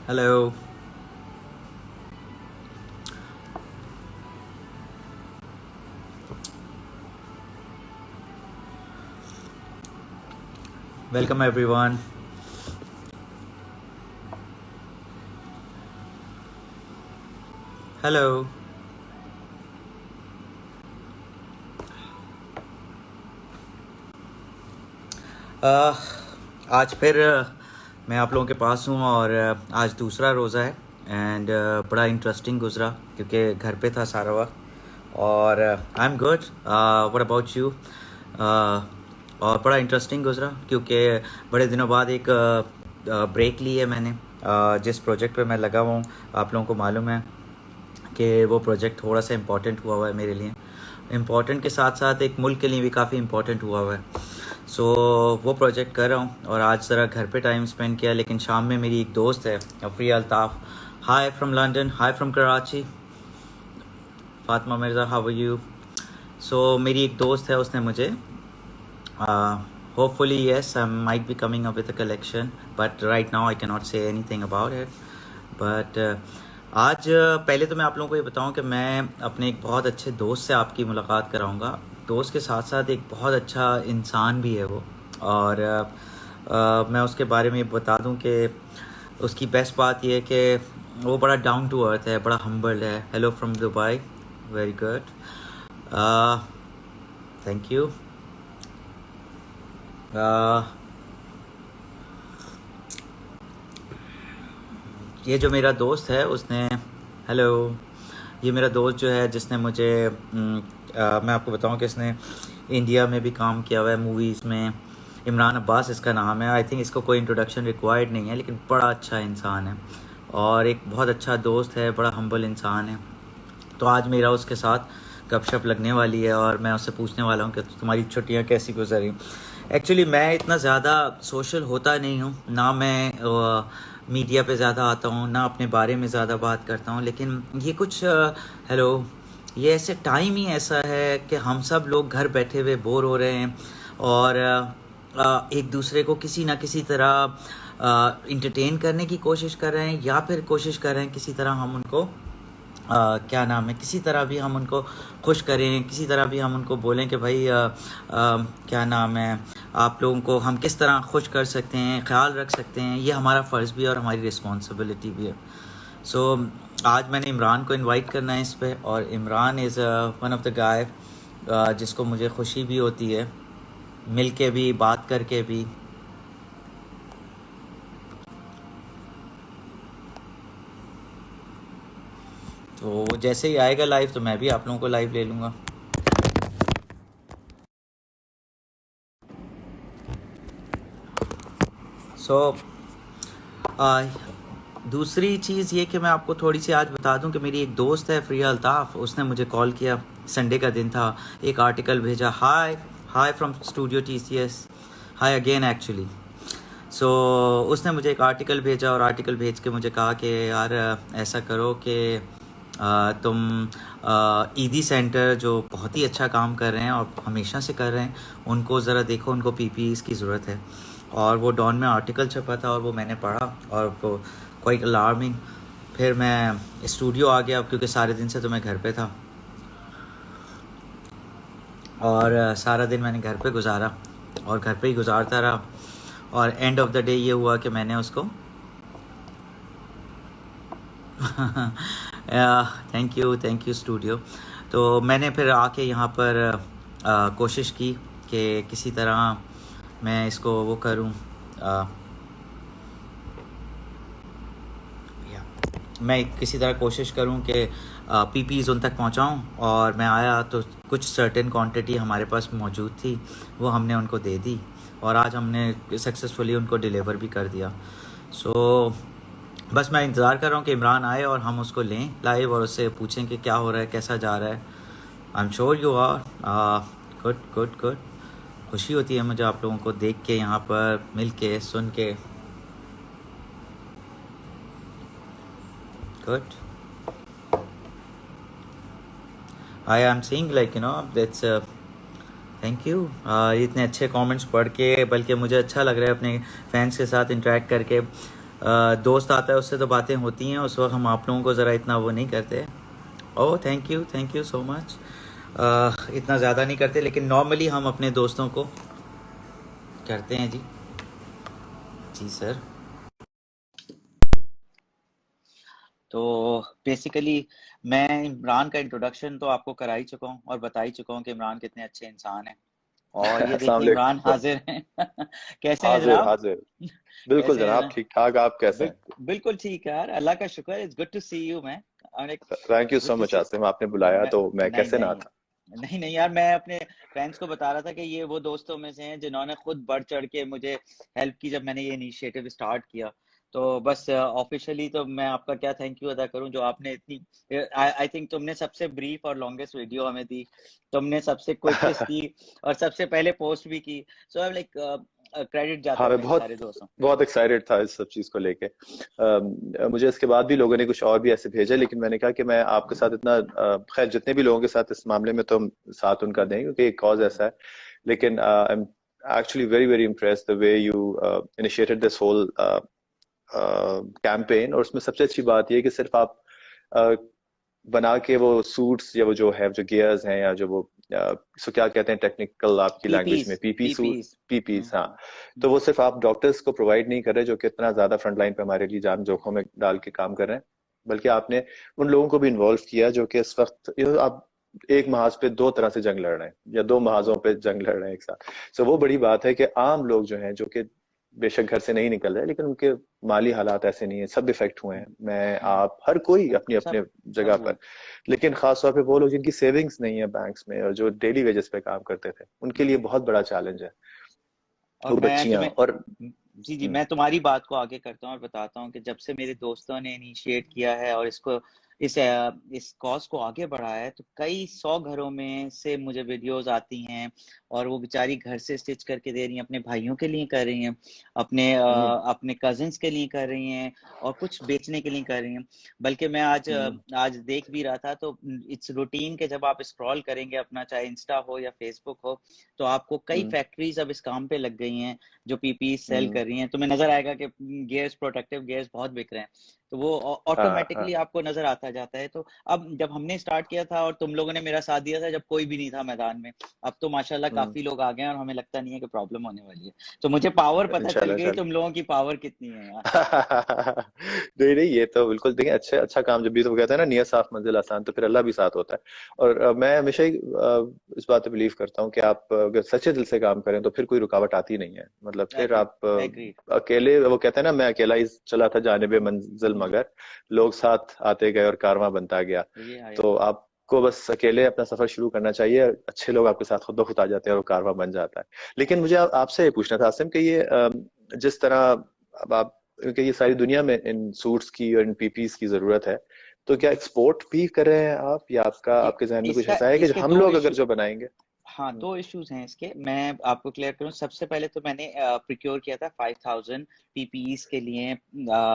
Hello. Welcome everyone. Hello. आज फिर मैं आप लोगों के पास हूँ और आज दूसरा रोज़ा है एंड बड़ा इंटरेस्टिंग गुजरा क्योंकि घर पे था सारा वक्त और I am good. What about you? और बड़ा इंटरेस्टिंग गुजरा क्योंकि बड़े दिनों बाद एक ब्रेक ली है मैंने. जिस प्रोजेक्ट पे मैं लगा हुआ हूँ आप लोगों को मालूम है कि वो प्रोजेक्ट थोड़ा सा इम्पोर्टेंट हुआ है मेरे लिए. इम्पोर्टेंट के साथ साथ एक मुल्क के लिए भी काफ़ी इम्पोर्टेंट हुआ है. सो वो प्रोजेक्ट कर रहा हूँ और आज ज़रा घर पे टाइम स्पेंड किया. लेकिन शाम में मेरी एक दोस्त है Afriya Altaf. Hi from London, hi from Karachi. Fatima Mirza, how are you? So मेरी एक दोस्त है, उसने मुझे hopefully yes, I might be coming up with a collection but right now I cannot say anything about it. but आज पहले तो मैं आप लोगों को ये बताऊं कि मैं अपने एक बहुत अच्छे दोस्त से आपकी मुलाकात कराऊंगा. दोस्त के साथ साथ एक बहुत अच्छा इंसान भी है वो. और मैं उसके बारे में बता दूं कि उसकी बेस्ट बात ये है कि वो बड़ा डाउन टू अर्थ है, बड़ा हम्बल्ड है. Hello from Dubai. Very good. Thank you. ये जो मेरा दोस्त है उसने, हेलो, ये मेरा दोस्त जो है जिसने मुझे मैं आपको बताऊं कि इसने इंडिया में भी काम किया हुआ है मूवीज़ में. इमरान अब्बास इसका नाम है. आई थिंक इसको कोई इंट्रोडक्शन रिक्वायर्ड नहीं है, लेकिन बड़ा अच्छा इंसान है और एक बहुत अच्छा दोस्त है, बड़ा हम्बल इंसान है. तो आज मेरा उसके साथ गपशप लगने वाली है और मैं उससे पूछने वाला हूँ कि तुम्हारी छुट्टियाँ कैसी गुजरी. एक्चुअली मैं इतना ज़्यादा सोशल होता नहीं हूँ, ना मैं मीडिया पे ज़्यादा आता हूँ, ना अपने बारे में ज़्यादा बात करता हूँ. लेकिन ये कुछ हेलो, ये ऐसे टाइम ही ऐसा है कि हम सब लोग घर बैठे हुए बोर हो रहे हैं और एक दूसरे को किसी ना किसी तरह इंटरटेन करने की कोशिश कर रहे हैं या फिर कोशिश कर रहे हैं किसी तरह हम उनको क्या नाम है, किसी तरह भी हम उनको खुश करें, किसी तरह भी हम उनको बोलें कि भाई क्या नाम है, आप लोगों को हम किस तरह खुश कर सकते हैं, ख्याल रख सकते हैं. ये हमारा फ़र्ज़ भी है और हमारी रिस्पॉन्सिबिलिटी भी है. सो आज मैंने इमरान को इनवाइट करना है इस पे. और Imran is one of the guy जिसको मुझे खुशी भी होती है मिल के भी, बात करके भी. तो वो जैसे ही आएगा लाइव तो मैं भी आप लोगों को लाइव ले लूँगा. सो दूसरी चीज़ ये कि मैं आपको थोड़ी सी आज बता दूं कि मेरी एक दोस्त है अफरिया अल्ताफ़. उसने मुझे कॉल किया, संडे का दिन था, एक आर्टिकल भेजा. Hi hi from studio TCS. Hi again actually. So उसने मुझे एक आर्टिकल भेजा और आर्टिकल भेज के मुझे कहा कि यार ऐसा करो कि तुम ईदी सेंटर जो बहुत ही अच्छा काम कर रहे हैं और हमेशा से कर रहे हैं, उनको ज़रा देखो, उनको PPEs की ज़रूरत है. और वो डॉन में आर्टिकल छपा था और वो मैंने पढ़ा और वो क्वाइट अलार्मिंग. फिर मैं स्टूडियो आ गया क्योंकि सारे दिन से तो मैं घर पे था और सारा दिन मैंने घर पे गुजारा और घर पे ही गुजारता रहा. और एंड ऑफ द डे ये हुआ कि मैंने उसको थैंक यू स्टूडियो. तो मैंने फिर आके यहाँ पर कोशिश की कि किसी तरह मैं इसको वो करूँ, मैं किसी तरह कोशिश करूं कि PPEs उन तक पहुंचाऊं. और मैं आया तो कुछ सर्टेन क्वांटिटी हमारे पास मौजूद थी, वो हमने उनको दे दी और आज हमने सक्सेसफुली उनको डिलीवर भी कर दिया. सो बस मैं इंतज़ार कर रहा हूं कि इमरान आए और हम उसको लें लाइव और उससे पूछें कि क्या हो रहा है, कैसा जा रहा है. I am sure you are good good good. खुशी होती है मुझे आप लोगों को देख के, यहाँ पर मिल के, सुन के. Good. I am seeing like that's thank you. इतने अच्छे कमेंट्स पढ़ के, बल्कि मुझे अच्छा लग रहा है अपने फैंस के साथ इंटरेक्ट करके. दोस्त आता है उससे तो बातें होती हैं, उस वक्त हम आप लोगों को ज़रा इतना वो नहीं करते। Oh thank you so much. इतना ज़्यादा नहीं करते, लेकिन नॉर्मली हम अपने दोस्तों को करते हैं जी। जी सर। तो बेसिकली मैं इमरान का इंट्रोडक्शन तो आपको करा ही चुका हूँ और बता ही चुका हूँ कि इमरान कितने अच्छे इंसान हैं। और ये अस्सलाम देखिए इमरान वालेकुम। हाजिर हैं। कैसे हैं हाजिर जनाब? हाजिर। बिल्कुल कैसे हैं जनाब, जनाब? ठीक ठाक। आप कैसे हैं? बिल्कुल ठीक है यार, अल्लाह का शुक्र। It's good to see you man. और एक thank you good so to much see. Asim, आपने बुलाया मैं तो मैं नहीं कैसे ना नहीं था। नहीं नहीं यार, मैं अपने फ्रेंड्स को बता रहा था कि ये वो दोस्तों में से हैं जिन्होंने खुद बढ़ चढ़ के मुझे हेल्प की जब मैंने ये इनिशिएटिव स्टार्ट किया। तो बस ऑफिशियली तो मैं आपका क्या थैंक यू अदा करूं, जो आपने इतनी आई थिंक तुमने सबसे ब्रीफ और लॉन्गेस्ट वीडियो हमें दी, तुमने सबसे क्विकेस्ट की और सबसे पहले पोस्ट भी की। सो आई लाइक क्रेडिट जाता हाँ, है मैं मेरे बहुत सारे दोस्तों। बहुत एक्साइटेड था इस सब चीज़ को लेके। मुझे इसके बाद भी लोगों ने कुछ और भी ऐसे भेजे, लेकिन मैंने कहा कि मैं आपके साथ इतना खैर जितने भी लोगों के साथ इस मामले में तो हम साथ उनका दें, क्योंकि एक कॉज ऐसा है। लेकिन I am actually very very impressed the way you initiated this whole campaign. और उसमें सबसे अच्छी बात यह है कि सिर्फ आप बना के वो सूट्स या वो जो है जो गियर्स हैं या जो वो सो क्या कहते हैं टेक्निकल आपकी लैंग्वेज पीपीज। में, पीपी सूट, पीपीज। पीपीस, हाँ। तो वो सिर्फ आप डॉक्टर्स को प्रोवाइड नहीं कर रहे जो कि इतना ज्यादा फ्रंट लाइन पे हमारे लिए जान जोखों में डाल के काम कर रहे हैं, बल्कि आपने उन लोगों को भी इन्वॉल्व किया जो कि इस वक्त आप एक महाज पे दो तरह से जंग लड़ रहे हैं या दो महाजों पे जंग लड़ रहे हैं एक साथ। सो वो बड़ी बात है कि आम लोग जो हैं, जो कि बेशक घर से नहीं निकल रहे, लेकिन उनके माली हालात ऐसे नहीं है, सब इफेक्ट हुए हैं, मैं आप हर कोई अपनी सब अपने जगह सब हुए। पर। लेकिन खास तौर पे वो लोग जिनकी सेविंग्स नहीं है बैंक्स में और जो डेली वेजेस पे काम करते थे, उनके लिए बहुत बड़ा चैलेंज है। और वो मैं बच्चियां तुम्हें और जी जी, मैं तुम्हारी बात को आगे करता हूँ और बताता हूँ कि जब से मेरे दोस्तों ने इनिशिएट किया है और इस कॉज को आगे बढ़ाया है, तो कई 100 घरों में से मुझे वीडियोस आती हैं और वो बेचारी घर से स्टिच करके दे रही हैं, अपने भाइयों के लिए कर रही हैं, हम्म, अपने कजिन्स के लिए कर रही हैं और कुछ बेचने के लिए कर रही हैं। बल्कि मैं हम्म, आज देख भी रहा था, तो इट्स रूटीन के जब आप स्क्रॉल करेंगे अपना, चाहे इंस्टा हो या फेसबुक हो, तो आपको कई हम्म, फैक्ट्रीज अब इस काम पे लग गई हैं जो पीपी सेल हम्म, कर रही हैं। तुम्हें नजर आएगा कि गियर्स, प्रोटेक्टिव गियर्स बहुत बिक रहे हैं, तो वो हाँ हाँ, ऑटोमेटिकली आपको नजर आता जाता है। तो अब जब हमने स्टार्ट किया था और तुम लोगों ने मेरा साथ दिया था जब कोई भी नहीं था मैदान में, अब तो माशाल्लाह हम्म, काफी लोग आ गए हैं और हमें लगता नहीं है कि प्रॉब्लम होने वाली है। तो मुझे पावर पता चल इंशाल्लाह गई इंशाल्लाह। तुम लोगों की पावर कितनी है यार। नहीं नहीं, ये तो बिल्कुल देखिए, अच्छे अच्छा काम जब भी तो वो कहते हैं ना, नियत साफ मंजिल आसान, तो फिर अल्लाह भी साथ होता है। और मैं हमेशा ही इस बात पे बिलीव करता हूँ कि आप अगर सच्चे दिल से काम करें तो फिर कोई रुकावट आती नहीं है। मतलब फिर एग्रीड। आप एग्रीड। अकेले, वो कहते हैं ना, मैं अकेला ही चला था जानिबे मंजिल, हम्म। मगर लोग साथ आते गए और कारवां बनता गया। ये आया। तो आपको बस अकेले अपना सफर शुरू करना चाहिए, अच्छे लोग आपके साथ खुद ब खुद आ जाते हैं और वो कारवां बन जाता है। लेकिन मुझे आपसे ये पूछना था आसिम कि ये जिस तरह अब आप, क्योंकि ये सारी दुनिया में इन सूट्स की और इन पीपीस की जरूरत है, तो क्या एक्सपोर्ट भी कर रहे हैं आप, या आपका जी, आपके जहन में कुछ इसका ऐसा है कि जो इसके हम दो लोग अगर इशू। जो बनाएंगे? हाँ, हम्म, 2 इश्यूज हैं इसके, मैं आपको क्लियर करूँ। सबसे पहले तो मैंने प्रिक्योर किया था 5000 पीपीईस के लिए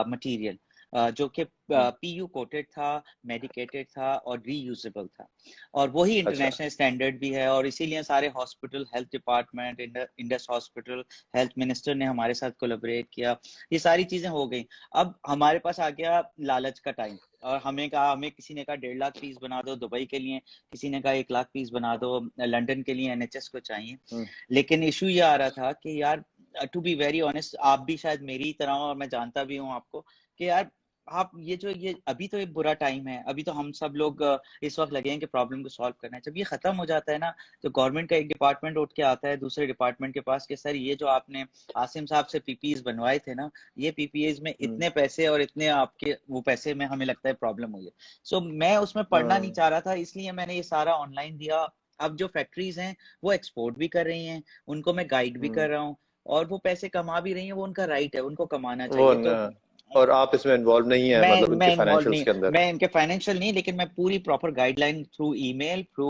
मटेरियल, जो कि हम्म, पीयू कोटेड था, मेडिकेटेड था और रीयूजेबल था, और वही अच्छा, इंटरनेशनल स्टैंडर्ड भी है। और इसीलिए सारे hospital, health department, Indus hospital, health minister ने हमारे साथ कोलैबोरेट किया। ये सारी चीजें हो गई। अब हमारे पास आ गया लालच का टाइम, और हमें किसी ने कहा 1.5 लाख पीस बना दो दुबई के लिए, किसी ने कहा 1 लाख पीस बना दो लंदन के लिए, एनएचएस को चाहिए। हम्म, लेकिन इशू ये आ रहा था कि यार, टू बी वेरी ऑनेस्ट, आप भी शायद मेरी ही तरह हो और मैं जानता भी हूँ आपको कि यार, आप ये अभी तो एक बुरा टाइम है, अभी तो हम सब लोग इस वक्त लगे हैं कि प्रॉब्लम को सॉल्व करना है। जब ये खत्म हो जाता है ना, तो गवर्नमेंट का एक डिपार्टमेंट उठ के आता है दूसरे डिपार्टमेंट के पास कि सर, ये जो आपने आसिम साहब से पीपीएस बनवाए थे ना, ये पीपीएस में हम्म, इतने पैसे और इतने आपके वो पैसे में हमें लगता है प्रॉब्लम हुई है। सो मैं उसमें पढ़ना नहीं हम्म, चाह रहा था, इसलिए मैंने ये सारा ऑनलाइन दिया। अब जो फैक्ट्रीज हैं वो एक्सपोर्ट भी कर रही हैं, उनको मैं गाइड भी हम्म, कर रहा हूँ, और वो पैसे कमा भी रही हैं, वो उनका राइट है, उनको कमाना वो चाहिए। तो न, और आप इसमें इन्वॉल्व नहीं है मैं मतलब मैं उनके इन्वॉल्व फाइनेंशियल्स नहीं, के अंदर? मैं इनके फाइनेंशियल नहीं, लेकिन मैं पूरी proper guideline through email, through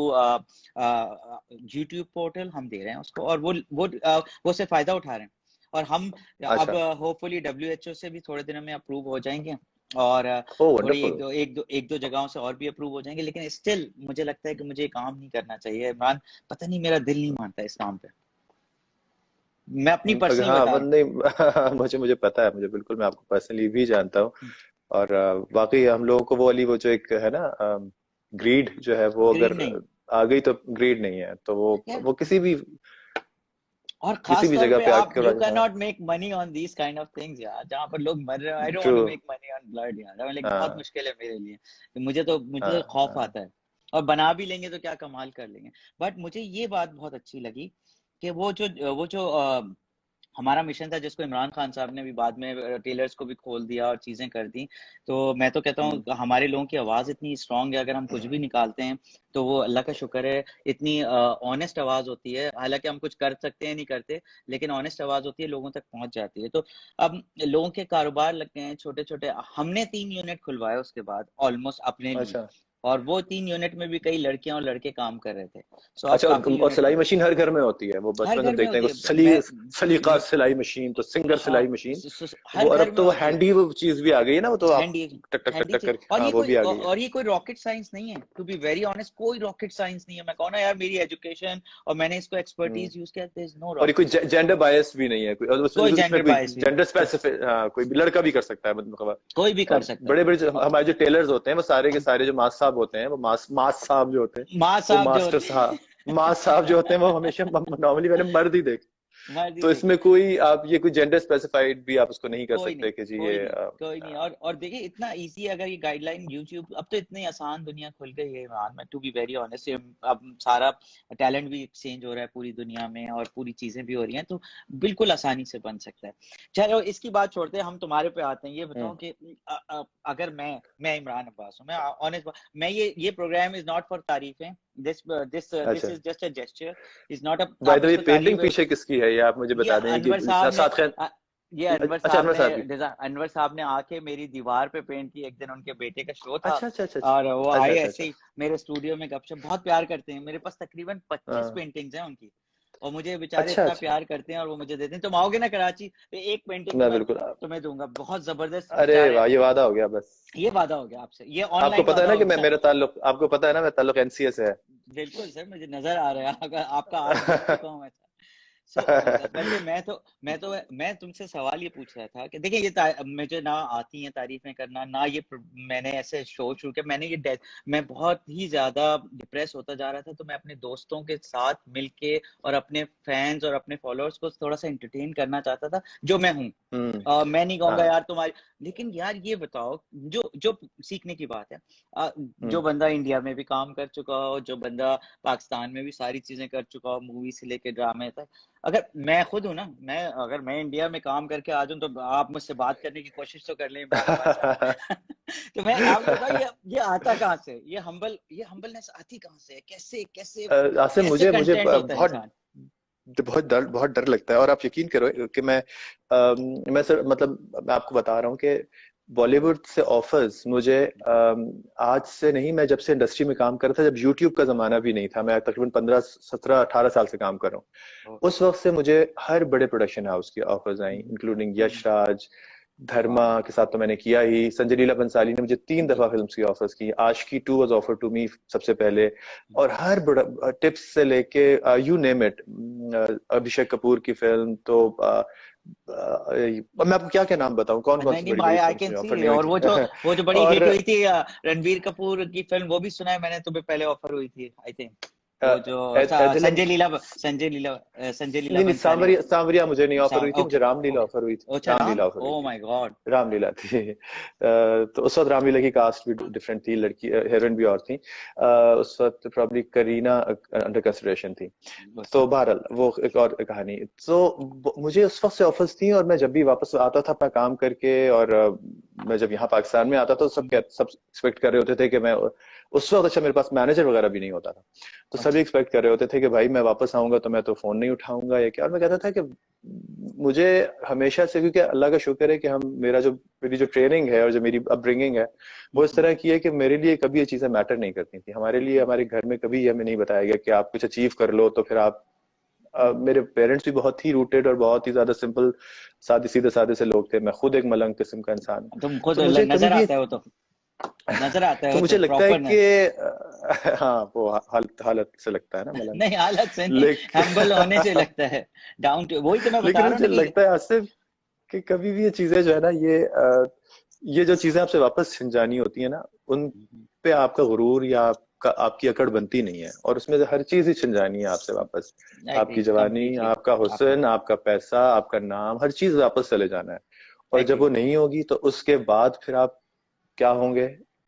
YouTube portal हम दे रहे हैं उसको, और वो से फायदा उठा रहे हैं। और हम अब अच्छा, होपफुली डब्ल्यूएचओ से भी थोड़े दिनों में अप्रूव हो जाएंगे, और ओ थोड़ी वंडरफुल। एक दो जगहों से और भी अप्रूव हो जाएंगे। लेकिन स्टिल मुझे लगता है कि मुझे ये काम नहीं करना चाहिए इमरान, पता नहीं मेरा दिल नहीं मानता इस काम पे। मैं अपनी पर्सनल हाँ बता वो रहा नहीं मुझे पता है, मुझे बिल्कुल, मैं आपको पर्सनली भी जानता हूँ। हूँ। और वाकई हम लोगों को वो वाली, वो जो एक है ना, ग्रीड जो है वो ग्रीड अगर नहीं आ गई तो ग्रीड नहीं है, तो यार, वो और किसी खास भी तौर जगह पे पे आप, आके यू कैन हाँ। Not make money on these kind of things यार, जहाँ पर लोग मर रहे हैं। I don't true. Want to make money on blood यार, लाइक बहुत हाँ मुश्किल है मेरे लिए। तो मुझे तो हाँ खौफ हाँ। आता है। और बना भी लेंगे तो क्या कमाल कर लेंगे। बट मुझे ये बात बहुत अच्छी लगी कि वो जो हमारा मिशन था, जिसको इमरान खान साहब ने भी बाद में टेलर्स को भी खोल दिया और चीजें कर दी। तो मैं तो कहता हम्म, हूँ हमारे लोगों की आवाज इतनी स्ट्रांग है, अगर हम कुछ भी निकालते हैं तो वो अल्लाह का शुक्र है। इतनी ऑनेस्ट आवाज होती है, हालांकि हम कुछ कर सकते हैं नहीं करते, लेकिन ऑनेस्ट आवाज होती है, लोगों तक पहुंच जाती है। तो अब लोगों के कारोबार लग गए हैं छोटे छोटे। हमने 3 यूनिट खुलवाए उसके बाद ऑलमोस्ट अपने लिए, अच्छा और वो 3 यूनिट में भी कई लड़कियां और लड़के काम कर रहे थे। सो अब अच्छा। काफी और यूनिट सिलाई खुल गए। मशीन हर घर में होती है, वो हर बचपन से घर में देखते हैं होती वो है। सलीका सिलाई मशीन, तो सिंगर हाँ, सिलाई मशीन। वो हर और घर अब में तो वो होती है। हैंडी वो चीज भी आ गई है ना, वो तो आप हैंडी, टक टक टक हैंडी टक चीज। कर, हाँ वो भी आ गई है। और ये कोई रॉकेट साइंस नहीं है, टू बी वेरी ऑनेस्ट, कोई रॉकेट साइंस नहीं है। मैं कहूँ ना यार, मेरी एजुकेशन और मैंने इसको हम्म। एक्सपर्टीज यूज किया, देयर इज नो और ये कोई रॉकेट साइंस। जेंडर बायस भी नहीं है कोई, और कोई उसमें जेंडर कोई बायस भी नहीं, जेंडर स्पेसिफिक, हाँ कोई भी लड़का भी कर सकता है मतलब। कोई भी कर और सकता है। बड़े बड़े और हमारे जो टेलर्स होते हैं वो सारे के सारे जो मास साहब होते हैं, वो मास साहब जो होते हैं, माँ वो साहब जो मास्टर होते साहब, हैं मास साहब जो होते हैं वो हमेशा नॉर्मली मैंने मर्द ही देखे। मर्द ही तो देखे। इसमें कोई आप ये कोई जेंडर स्पेसिफाइड भी आप उसको नहीं कर कोई नहीं, सकते कि जी कोई ये नहीं, कोई नहीं। और देखिए इतना इजी है, अगर ये गाइडलाइन यूट्यूब, अब तो इतनी आसान दुनिया खुल गई है इमरान, मैं टू बी वेरी ऑनेस्ट। अब सारा टैलेंट भी एक्सचेंज हो रहा है पूरी दुनिया में, और पूरी चीजें भी हो रही हैं, तो बिल्कुल आसानी से बन सकता है। चलो इसकी बात छोड़ते हैं, हम तुम्हारे पे आते हैं। ये हम्म, बताओ कि अगर मैं इमरान अब्बास हूँ, मैं ऑनेस्ट, मैं ये प्रोग्राम इज नॉट फॉर तारीफें। दिस अच्छा। Is just a gesture, is not a, by the आप वे, इसको पेंटिंग तारीफ। पीछे किसकी है ये आप मुझे ये बता दें कि अनवर साहब ने साथ खैर। ये अनवर अच्छा, साहब अनवर ने साहब की। अनवर साहब ने आके मेरी दीवार पे पेंट की। एक दिन उनके बेटे का शो था, अच्छा अच्छा अच्छा और वो अच्छा आए अच्छा ऐसे अच्छा ही मेरे स्टूडियो में गपशप, बहुत प्यार करते हैं। मेरे पास तकरीबन 25 हाँ, पेंटिंग्स हैं उनकी, और मुझे बेचारे अच्छा इतना अच्छा। प्यार करते हैं, और वो मुझे देते हैं। तुम आओगे ना कराची तो एक पेंटिंग मैं मैं बिल्कुल तुम्हें दूंगा, बहुत जबरदस्त अरे बेचारे। वाह, ये वादा हो गया बस। ये वादा हो गया आपसे, ये आपको ऑनलाइन पता है वादा ना हो कि मैं गया। मेरा ताल्लुक, आपको पता है ना मेरा ताल्लुक एनसीए से है। बिल्कुल सर, मुझे नजर आ रहा है, अगर आपका आर्ट देख चुका हूँ मैं। सो बल्कि मैं तुमसे सवाल ये पूछ रहा था कि देखिए, मुझे ना आती हैं तारीफें करना, ना ये मैंने ऐसे शो शुरू किया। मैंने ये मैं बहुत ही ज्यादा डिप्रेस होता जा रहा था, तो मैं अपने दोस्तों के साथ मिलके और अपने फैंस और अपने फॉलोअर्स को थोड़ा सा एंटरटेन करना चाहता था, जो मैं हूँ। हम्म। मैं नहीं कहूंगा हाँ। यार तुम्हारी, लेकिन यार ये बताओ, जो जो सीखने की बात है, जो हम्म बंदा इंडिया में भी काम कर चुका हो, जो बंदा पाकिस्तान में भी सारी चीजें कर चुका हो, मूवी से लेके ड्रामे तक, अगर मैं खुद हूं ना, अगर मैं इंडिया में काम करके आ जाऊं, तो आप मुझसे बात करने की कोशिश तो कर लें इमरान अब्बास साहब। तो मैं आपको बताऊं, ये आता कहाँ से, ये हम्बलनेस आती कहाँ से है? कैसे कैसे आसिम, कैसे मुझे मुझे कंटेंट होता है बहुत इंसान? बहुत डर लगता है। और आप यकीन करो कि मैं सर मतलब मैं आपको बता रहा हूँ कि बॉलीवुड से ऑफर्स मुझे आज से नहीं, मैं जब से इंडस्ट्री में काम कर रहा था, जब यूट्यूब का जमाना भी नहीं था, मैं तकरीबन 15 17 18 साल से काम कर रहा हूँ, ओके। उस वक्त से मुझे हर बड़े प्रोडक्शन हाउस की ऑफर्स आई, इंक्लूडिंग यश राज, धर्मा वाह। के साथ तो मैंने किया ही, संजय लीला बंसाली ने मुझे 3 दफा जी। फिल्म की ऑफर्स की, आशिकी 2 वाज ऑफर टू मी सबसे पहले। और हर बड़ा टिप्स से लेके you name it, Abhishek Kapoor की फिल्म तो मैं आपको क्या क्या नाम बताऊं, कौन कौन नहीं सी नहीं, बड़ी बड़ी आई आई फिल्म्स कैन में ऑफर सी। नहीं हुई और थी। वो जो बड़ी और हिट हुई थी, रणबीर कपूर की फिल्म, वो भी सुना है मैंने, तुम्हें पहले ऑफर हुई थी आई थिंक। वो जो एडलन, संजय लीला नहीं नहीं, बंसाली। सांवरिया सांवरिया मुझे नहीं ऑफर हुई थी, ओके, मुझे रामलीला ओके। ऑफर हुई थी, अच्छा, रामलीला ऑफर हुई ओ थी। My God. रामलीला थी। तो उस वक्त रामलीला की कास्ट भी डिफरेंट थी, लड़की हीरोइन भी और थी। उस वक्त प्रॉब्ली करीना अंडर कंसिडरेशन थी। तो बहरहाल वो एक और कहानी। तो मुझे उस वक्त से ऑफर्स थी, और मैं जब भी वापस आता था अपना काम करके, और मैं जब यहाँ पाकिस्तान में आता था, तो सब एक्सपेक्ट कर रहे होते थे कि मैं उस वक्त, अच्छा मेरे पास मैनेजर वगैरह भी नहीं होता था, तो सभी अच्छा। एक्सपेक्ट कर रहे होते थे कि भाई मैं वापस आऊंगा तो मैं तो फोन नहीं उठाऊंगा या क्या। और मैं कहता था कि मुझे हमेशा से, क्योंकि अल्लाह का शुक्र है कि मेरी जो ट्रेनिंग है और जो मेरी अपब्रिंगिंग है, वो इस तरह की है कि मेरे लिए कभी ये चीजें मैटर नहीं करती थी। हमारे लिए, हमारे घर में कभी हमें नहीं बताया गया कि आप कुछ अचीव कर लो तो फिर आप मेरे पेरेंट्स भी बहुत ही रूटेड और बहुत ही ज्यादा सिंपल, सादे सीधे सादे से लोग थे। मैं खुद एक मलंग किस्म का इंसान हूँ। तुम खुद तो मुझे कभी नजर भी आता है वो तो। नजर आता है तो वो मुझे तो लगता है प्रॉपर। कि हाँ वो हालत हालत से लगता है ना मलंग। नहीं हालत से नहीं, लेकिन हम्बल होने से लगता है, डाउन टू, वही तो मैं बता लेकिन रहा हूँ ना मुझे कि लगता है आसिफ कि कभी भी ये चीजें जो है ना, ये जो चीजें आपसे वापस छिन जानी होती है ना, उन पे आपका गुरूर या आपकी अकड़ बनती नहीं है, और उसमें से हर चीज ही छिन जानी है आपसे वापस। एग्री आपकी जवानी, कंप्लीटली, आपका आपने हुस्न, आपका पैसा, आपका नाम, हर चीज वापस चले जाना है। और जब एग्री, वो नहीं होगी तो उसके बाद फिर आप क्या होंगे?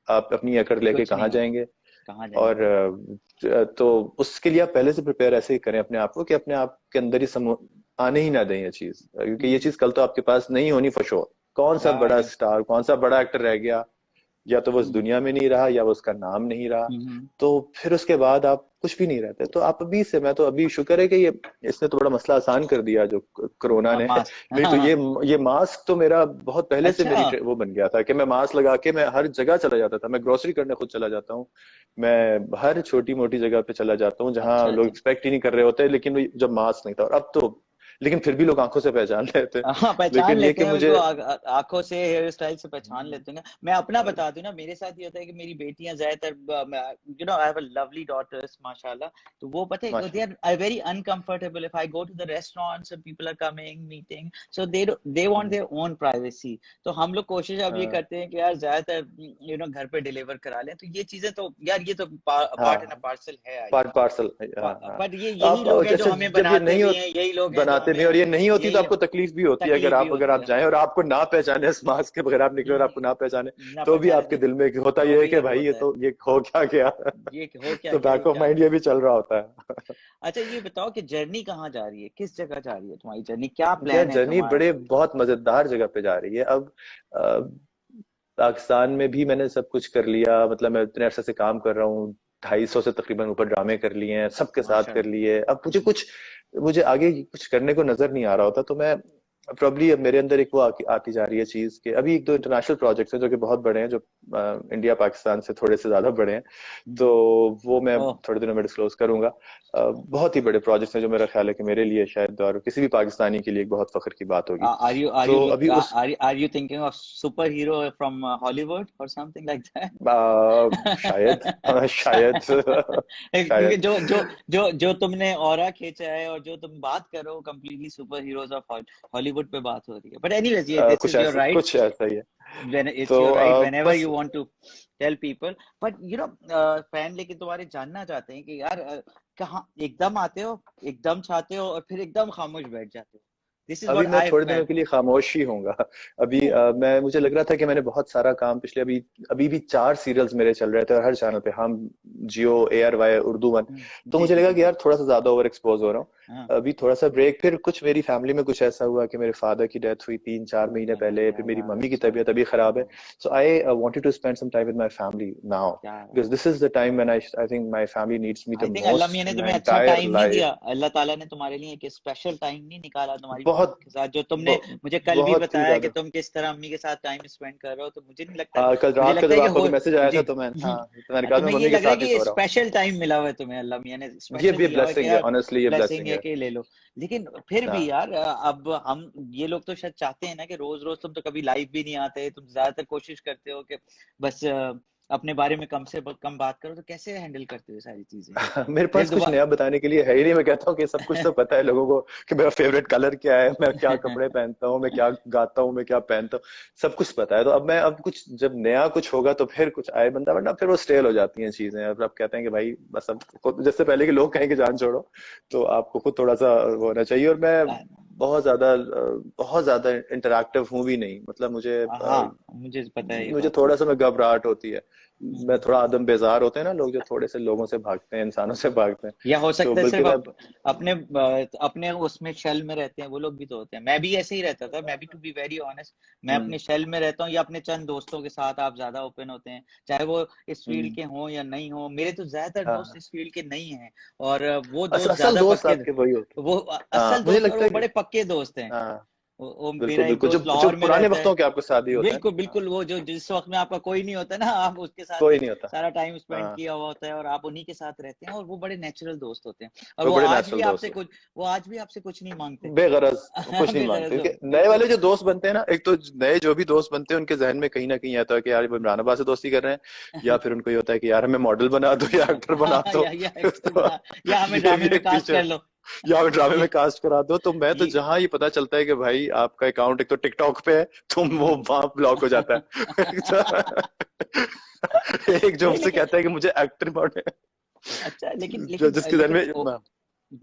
आप अपनी अकड़ लेके कुछ कहाँ नहीं हो, जाएंगे? कहाँ और जाएंगे। तो उसके लिए आप पहले से प्रिपेयर ऐसे ही करें अपने आप को कि अपने आप के अंदर ही आने ही ना दें ये चीज, क्योंकि ये चीज कल तो आपके पास नहीं होनी फॉर श्योर। कौन सा बड़ा राइट, स्टार, कौन सा बड़ा एक्टर रह गया, या तो वो इस दुनिया में नहीं रहा, या वो उसका नाम नहीं रहा, तो फिर उसके बाद आप कुछ भी नहीं रहते। तो आप अभी से, मैं तो अभी शुक्र है कि ये इसने तो बड़ा मसला आसान कर दिया जो कोरोना ने। मास्क। नहीं तो ये मास्क तो मेरा बहुत पहले से अच्छा, मेरी वो बन गया था कि मैं मास्क लगा के मैं हर जगह चला जाता था। मैं ग्रोसरी करने खुद चला जाता हूँ, मैं हर छोटी मोटी जगह पे चला जाता हूँ जहाँ अच्छा, लोग अच्छा। एक्सपेक्ट ही नहीं कर रहे होते, लेकिन जब मास्क नहीं था। और अब तो, लेकिन फिर भी लोग आंखों से पहचान लेते। हाँ पहचान लेकिन ये लेते कि हैं मुझे उनको, आंखों से, हेयर स्टाइल से पहचान लेते हैं ना। मैं अपना बता दूं ना, मेरे साथ ये होता है कि मेरी बेटियां ज्यादातर, you know I have a lovely daughters माशाल्लाह, तो वो पता है दे माशाल्लाह। Are very uncomfortable if I go to the restaurants and people are coming meeting, so they want their own privacy. तो हम लोग कोशिश अब ये हाँ करते हैं कि यार ज्यादातर यू नो घर पे डिलीवर करा लें। तो ये चीजें तो यार ये तो पार्ट एंड हाँ, पार्सल है आई पार्ट थिंक। पार्सल। हाँ हाँ। पर ये तो यही आप लोग हैं जो जैसे हमें जब ये बनाते नहीं भी हो, हैं, यही लोग हैं जो बनाते भी, हमें, और ये नहीं होती तो यही आपको तकलीफ भी होती है, अगर तकलीफ भी अगर होती आप है। जाएं और आपको ना पहचाने, इस मास्क के बगैर आप निकले और आपको ना पहचाने, ना तो भी पहचाने आपके तो दिल में होता तो ये है भी कि वो भाई ये होता है, तो ये हो क्या गया। ये हो क्या तो गया, ये बैक ऑफ क्या हो माइंड ये गया। भी चल रहा होता है। अच्छा ये बताओ कि जर्नी कहाँ जा रही है, किस जगह जा रही है तुम्हारी जर्नी, क्या यार प्लान है जर्नी तुम्हारा। बड़े बहुत मजेदार जगह पे जा रही है अब। अ, पाकिस्तान में भी मैंने सब कुछ कर लिया, मतलब मैं इतने अरसे से काम कर रहा हूँ, 250 से तकरीबन ऊपर ड्रामे कर लिए हैं, सबके साथ कर माशाल्लाह। लिए। अब मुझे आगे कुछ करने को नजर नहीं आ रहा होता, तो मैं प्रॉब्ली अब मेरे अंदर एक वो आती जा रही है चीज के, अभी एक दो इंटरनेशनल प्रोजेक्ट्स हैं जो कि बहुत बड़े हैं, जो इंडिया पाकिस्तान से थोड़े से ज्यादा बड़े हैं। तो वो मैं ओह, थोड़े दिनों में डिस्क्लोज करूंगा। बहुत ही बड़े प्रोजेक्ट्स हैं जो मेरा ख्याल है कि मेरे लिए शायद और किसी भी पाकिस्तानी के लिए एक बहुत फख्र की बात होगी। are तो you अभी उस are you thinking of superhero from Hollywood or something like that? शायद, हाँ, शायद क्योंकि शायद जो तुमने ऑरा खींचा है और जो तुम बात कर रहे हो completely super heroes of Hollywood पे बात हो रही है। बट एनीवेज ये दिस इज योर राइट, कुछ ऐसा ही है। when it's तो your right whenever बस you want to tell people, but you know fan लेकिन तुम्हारे जानना चाहते हैं कि यार कहाँ एकदम आते हो, एकदम चाहते हो और फिर एकदम खामोश बैठ जाते हो। दिस इज अभी व्हाट मैं आई थोड़े दिनों फेल्ट। के लिए खामोश ही होऊंगा। अभी मैं मुझे लग रहा था कि मैंने बहुत सारा काम पिछले, अभी अभी भी 4 सीरियल्स मेरे चल रहे थे, और हर चैनल पे, हम, जियो, ARY, उर्दू वन। तो जी मुझे जी लगा जी कि जी। यार थोड़ा सा ज्यादा ओवर एक्सपोज हो रहा हूँ। हाँ, अभी थोड़ा सा ब्रेक, फिर कुछ मेरी फैमिली में कुछ ऐसा हुआ कि मेरे फादर की डेथ हुई 3-4 महीने अरे पहले, फिर मेरी यार मम्मी की सॉरी, तबीयत अभी खराब है। So I wanted to spend some time with my family now, क्या because this is the time when I think my family needs me I the think अल्लाह मियां मोस्ट ने इन माय तुम्हें अच्छा एंटायर टाइम नहीं life. दिया, अल्लाह ताला ने तुम्हारे लिए एक स्पेशल टाइम नहीं निकाला तुम्हारी मॉम बहुत के साथ, जो तुमने मुझे कल भी बहुत ही बताया कि ज्यादा। तुम किस तरह अम्मी के साथ टाइम स्पेंड कर रहे हो। तो मुझे नहीं लगता, हाँ, कल मुझे रात का लगता जब है कि आपका हो भी मैसेज आया जी। था तो मैंने कहा मैं तुम्हें ये मम्मी के लग रहा है साथ कि ही ये सो रहा हूँ। स्पेशल टाइम मिला हुआ है तुम्हें, अल्लाह मियां ने स्पेशल ये दिया हुआ है कि ब्लेसिंग है, यार ऑनेस्टली ये ब्लेसिंग ब्लेसिंग है है। कि ले लो। लेकिन फिर भी हाँ यार अब हम ये लोग तो शायद चाहते हैं ना कि रोज रोज तुम तो कभी लाइव भी नहीं आते, तुम ज्यादातर कोशिश करते हो कि बस अपने बारे में कम से कम बात करो। तो कैसे हैंडल करते हो ये सारी चीजें मेरे फिर पास कुछ दोबारा। नया बताने के लिए है ही नहीं। मैं कहता हूँ कि सब कुछ तो पता है लोगों को, कि मेरा फेवरेट कलर क्या है, मैं क्या कपड़े पहनता हूँ, मैं क्या गाता हूँ, मैं क्या पहनता हूँ, सब कुछ पता है। तो अब कुछ जब नया कुछ होगा तो फिर कुछ आए बंदा, वरना फिर वो स्टेल हो जाती हैं चीजें। अब कहते हैं कि भाई बस अब जैसे पहले के लोग कहेंगे जान छोड़ो, तो आपको खुद थोड़ा सा वो होना चाहिए। और मैं बहुत ज्यादा इंटरैक्टिव हूँ भी नहीं, मतलब हाँ मुझे पता है ये मुझे बात तो। थोड़ा सा मैं घबराहट होती है। मैं थोड़ा आदम बेजार होते हैं ना लोग, जो थोड़े से लोगों से भागते हैं, इंसानों से भागते हैं। या हो तो सकता है बल्कि सिर्फ मैं अपने अपने उसमें शेल में रहते हैं, वो लोग भी तो होते हैं। मैं भी ऐसे ही रहता था, मैं भी टू बी वेरी ऑनेस्ट, मैं हम्म अपने शेल में रहता हूँ या अपने चंद दोस्तों के साथ आप ज्यादा ओपन होते हैं, चाहे वो इस फील्ड हम्म, के हों या नहीं हों। मेरे तो ज्यादातर दोस्त हाँ, इस फील्ड के नहीं हैं, और वो असल दोस्त असल ज्यादा दोस्त पक्के, आपके वही होते वो हैं। हाँ असल मुझे दोस्त और लगता वो है कि बड़े पक्के दोस्त हैं। हाँ वो मेरा बिल्कुल एक बिल्कुल, दोस्त जो लाहौर में पुराने रहता है। वक्तों के आपको शादी होता है बिल्कुल ना, हाँ, बिल्कुल, वो जो जिस वक्त में आपका कोई नहीं होता ना, आप उसके साथ कोई ही नहीं होता। सारा टाइम स्पेंड हाँ, किया हुआ होता है और आप उन्हीं के साथ रहते हैं, और वो बड़े नेचुरल दोस्त होते हैं। और वो वो बड़े आज भी नेचुरल दोस्त आपसे होते कुछ वो आज भी आपसे कुछ नहीं मांगते। हैं, बेगरज कुछ नहीं मांगते, बेगरज हो, क्योंकि नए बिल्कुल। वाले जो दोस्त बनते हैं ना, एक तो नए जो भी दोस्त बनते हैं उनके जहन में कहीं ना कहीं आता है कि यार वो इमरान अब्बास से दोस्ती कर रहे हैं, या फिर उनको ये होता है कि यार हमें मॉडल बना दो या एक्टर बना दो। या एक्टर तो बना, या हमें ये भी ड्रामे में एक कास्ट पीछे, कर लो। या हमें ड्रामे ये में कास्ट करा दो। तो मैं तो ये जहां ये पता चलता है कि भाई आपका अकाउंट एक तो टिकटॉक पे है, तो वो वहां ब्लॉक हो जाता है। एक जो नहीं मुझसे लेकिन, कहता है कि मुझे एक्टर बनना है, अच्छा लेकिन जो लेकिन जिसके जहन लेकिन में, हाँ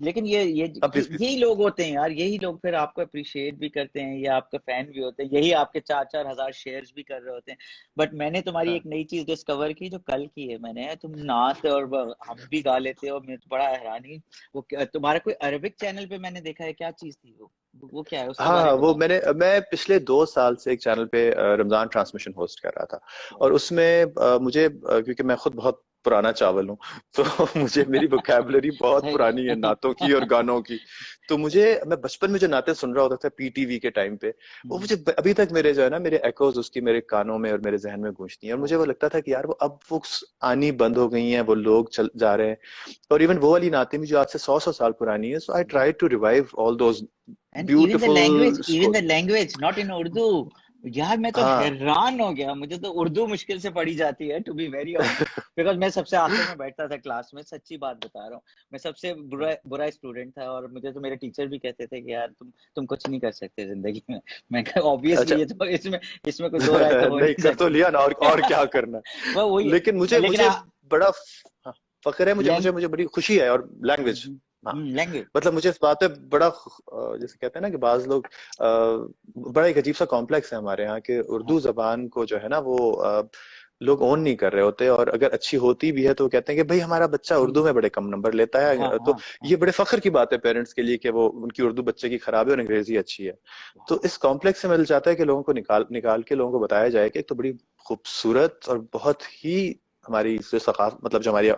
लेकिन प्लीज प्लीज। यही लोग होते हैं यार, यही लोग फिर आपको अप्रिशिएट भी करते हैं, या आपके फैन भी होते हैं, यही आपके 4-4 हज़ार शेयर्स भी कर रहे होते हैं। बट मैंने तुम्हारी हाँ एक नई चीज डिस्कवर की जो कल की है मैंने, तुम नाच और हम भी गा लेते हो, मैं तो बड़ा हैरान ही। तुम्हारा कोई अरबिक चैनल पे मैंने देखा है, क्या चीज थी वो क्या है, उसके हाँ बारे हाँ, में वो बताओ। मैं पिछले 2 साल से एक चैनल पे रमजान ट्रांसमिशन होस्ट कर रहा था। और उसमें मुझे क्योंकि मैं खुद बहुत पुराना चावल हूँ, तो मुझे मेरी वोकैबुलरी बहुत सही पुरानी है नातों की और गानों की। तो मुझे, मैं बचपन में जो नाते सुन रहा होता था पीटीवी के टाइम पे, वो मुझे अभी तक मेरे जो है ना, मेरे एक्ोज उसकी मेरे कानों में और मेरे जहन में गूंजती हैं। और मुझे वो लगता था कि यार वो अब वो आनी बंद हो गई हैं, वो लोग चल जा रहे हैं। और इवन वो वाली नाते भी जो आज से 100 100 साल पुरानी है, so I try to revive all those and beautiful even the story. Language not in Urdu. यार मैं तो हाँ। हैरान हो गया, मुझे तो उर्दू मुश्किल से पढ़ी जाती है, to be very honest. Because मैं सबसे आखिर में बैठता था क्लास में, सच्ची बात बता रहा हूँ। मैं सबसे बुरा बुरा स्टूडेंट था, और मुझे तो मेरे टीचर भी कहते थे कि यार तुम कुछ नहीं कर सकते जिंदगी में। मैं कहा अच्छा। ऑब्वियसली, ये तो इसमें इसमें कोई दो राय तो हो ही नहीं नहीं कर तो सकती। लिया ना, और क्या करना है। वह वही है। लेकिन मुझे लेकिन मुझे बड़ा हाँ, फख्र है, मुझे लैंग मुझे मुझे बड़ी खुशी है। और लैंग्वेज, हाँ, लैंग्वेज। मतलब मुझे इस बात पे बड़ा जैसे कहते हैं ना कि बाज लोग बड़ा एक अजीब सा कॉम्प्लेक्स है हमारे यहाँ के हाँ उर्दू जबान को जो है ना, वो लोग ओन नहीं कर रहे होते। और अगर अच्छी होती भी है तो वो कहते हैं कि भाई हमारा बच्चा उर्दू में बड़े कम नंबर लेता हाँ है। तो हाँ हाँ। ये बड़े फख्र की बात है पेरेंट्स के लिए कि वो उनकी उर्दू बच्चे की खराब है और अंग्रेजी अच्छी है। तो इस कॉम्प्लेक्स से मिल जाता है कि लोगों को निकाल निकाल के लोगों को बताया जाए कि एक तो बड़ी खूबसूरत और बहुत ही हमारी जो सकाफ मतलब जो हमारी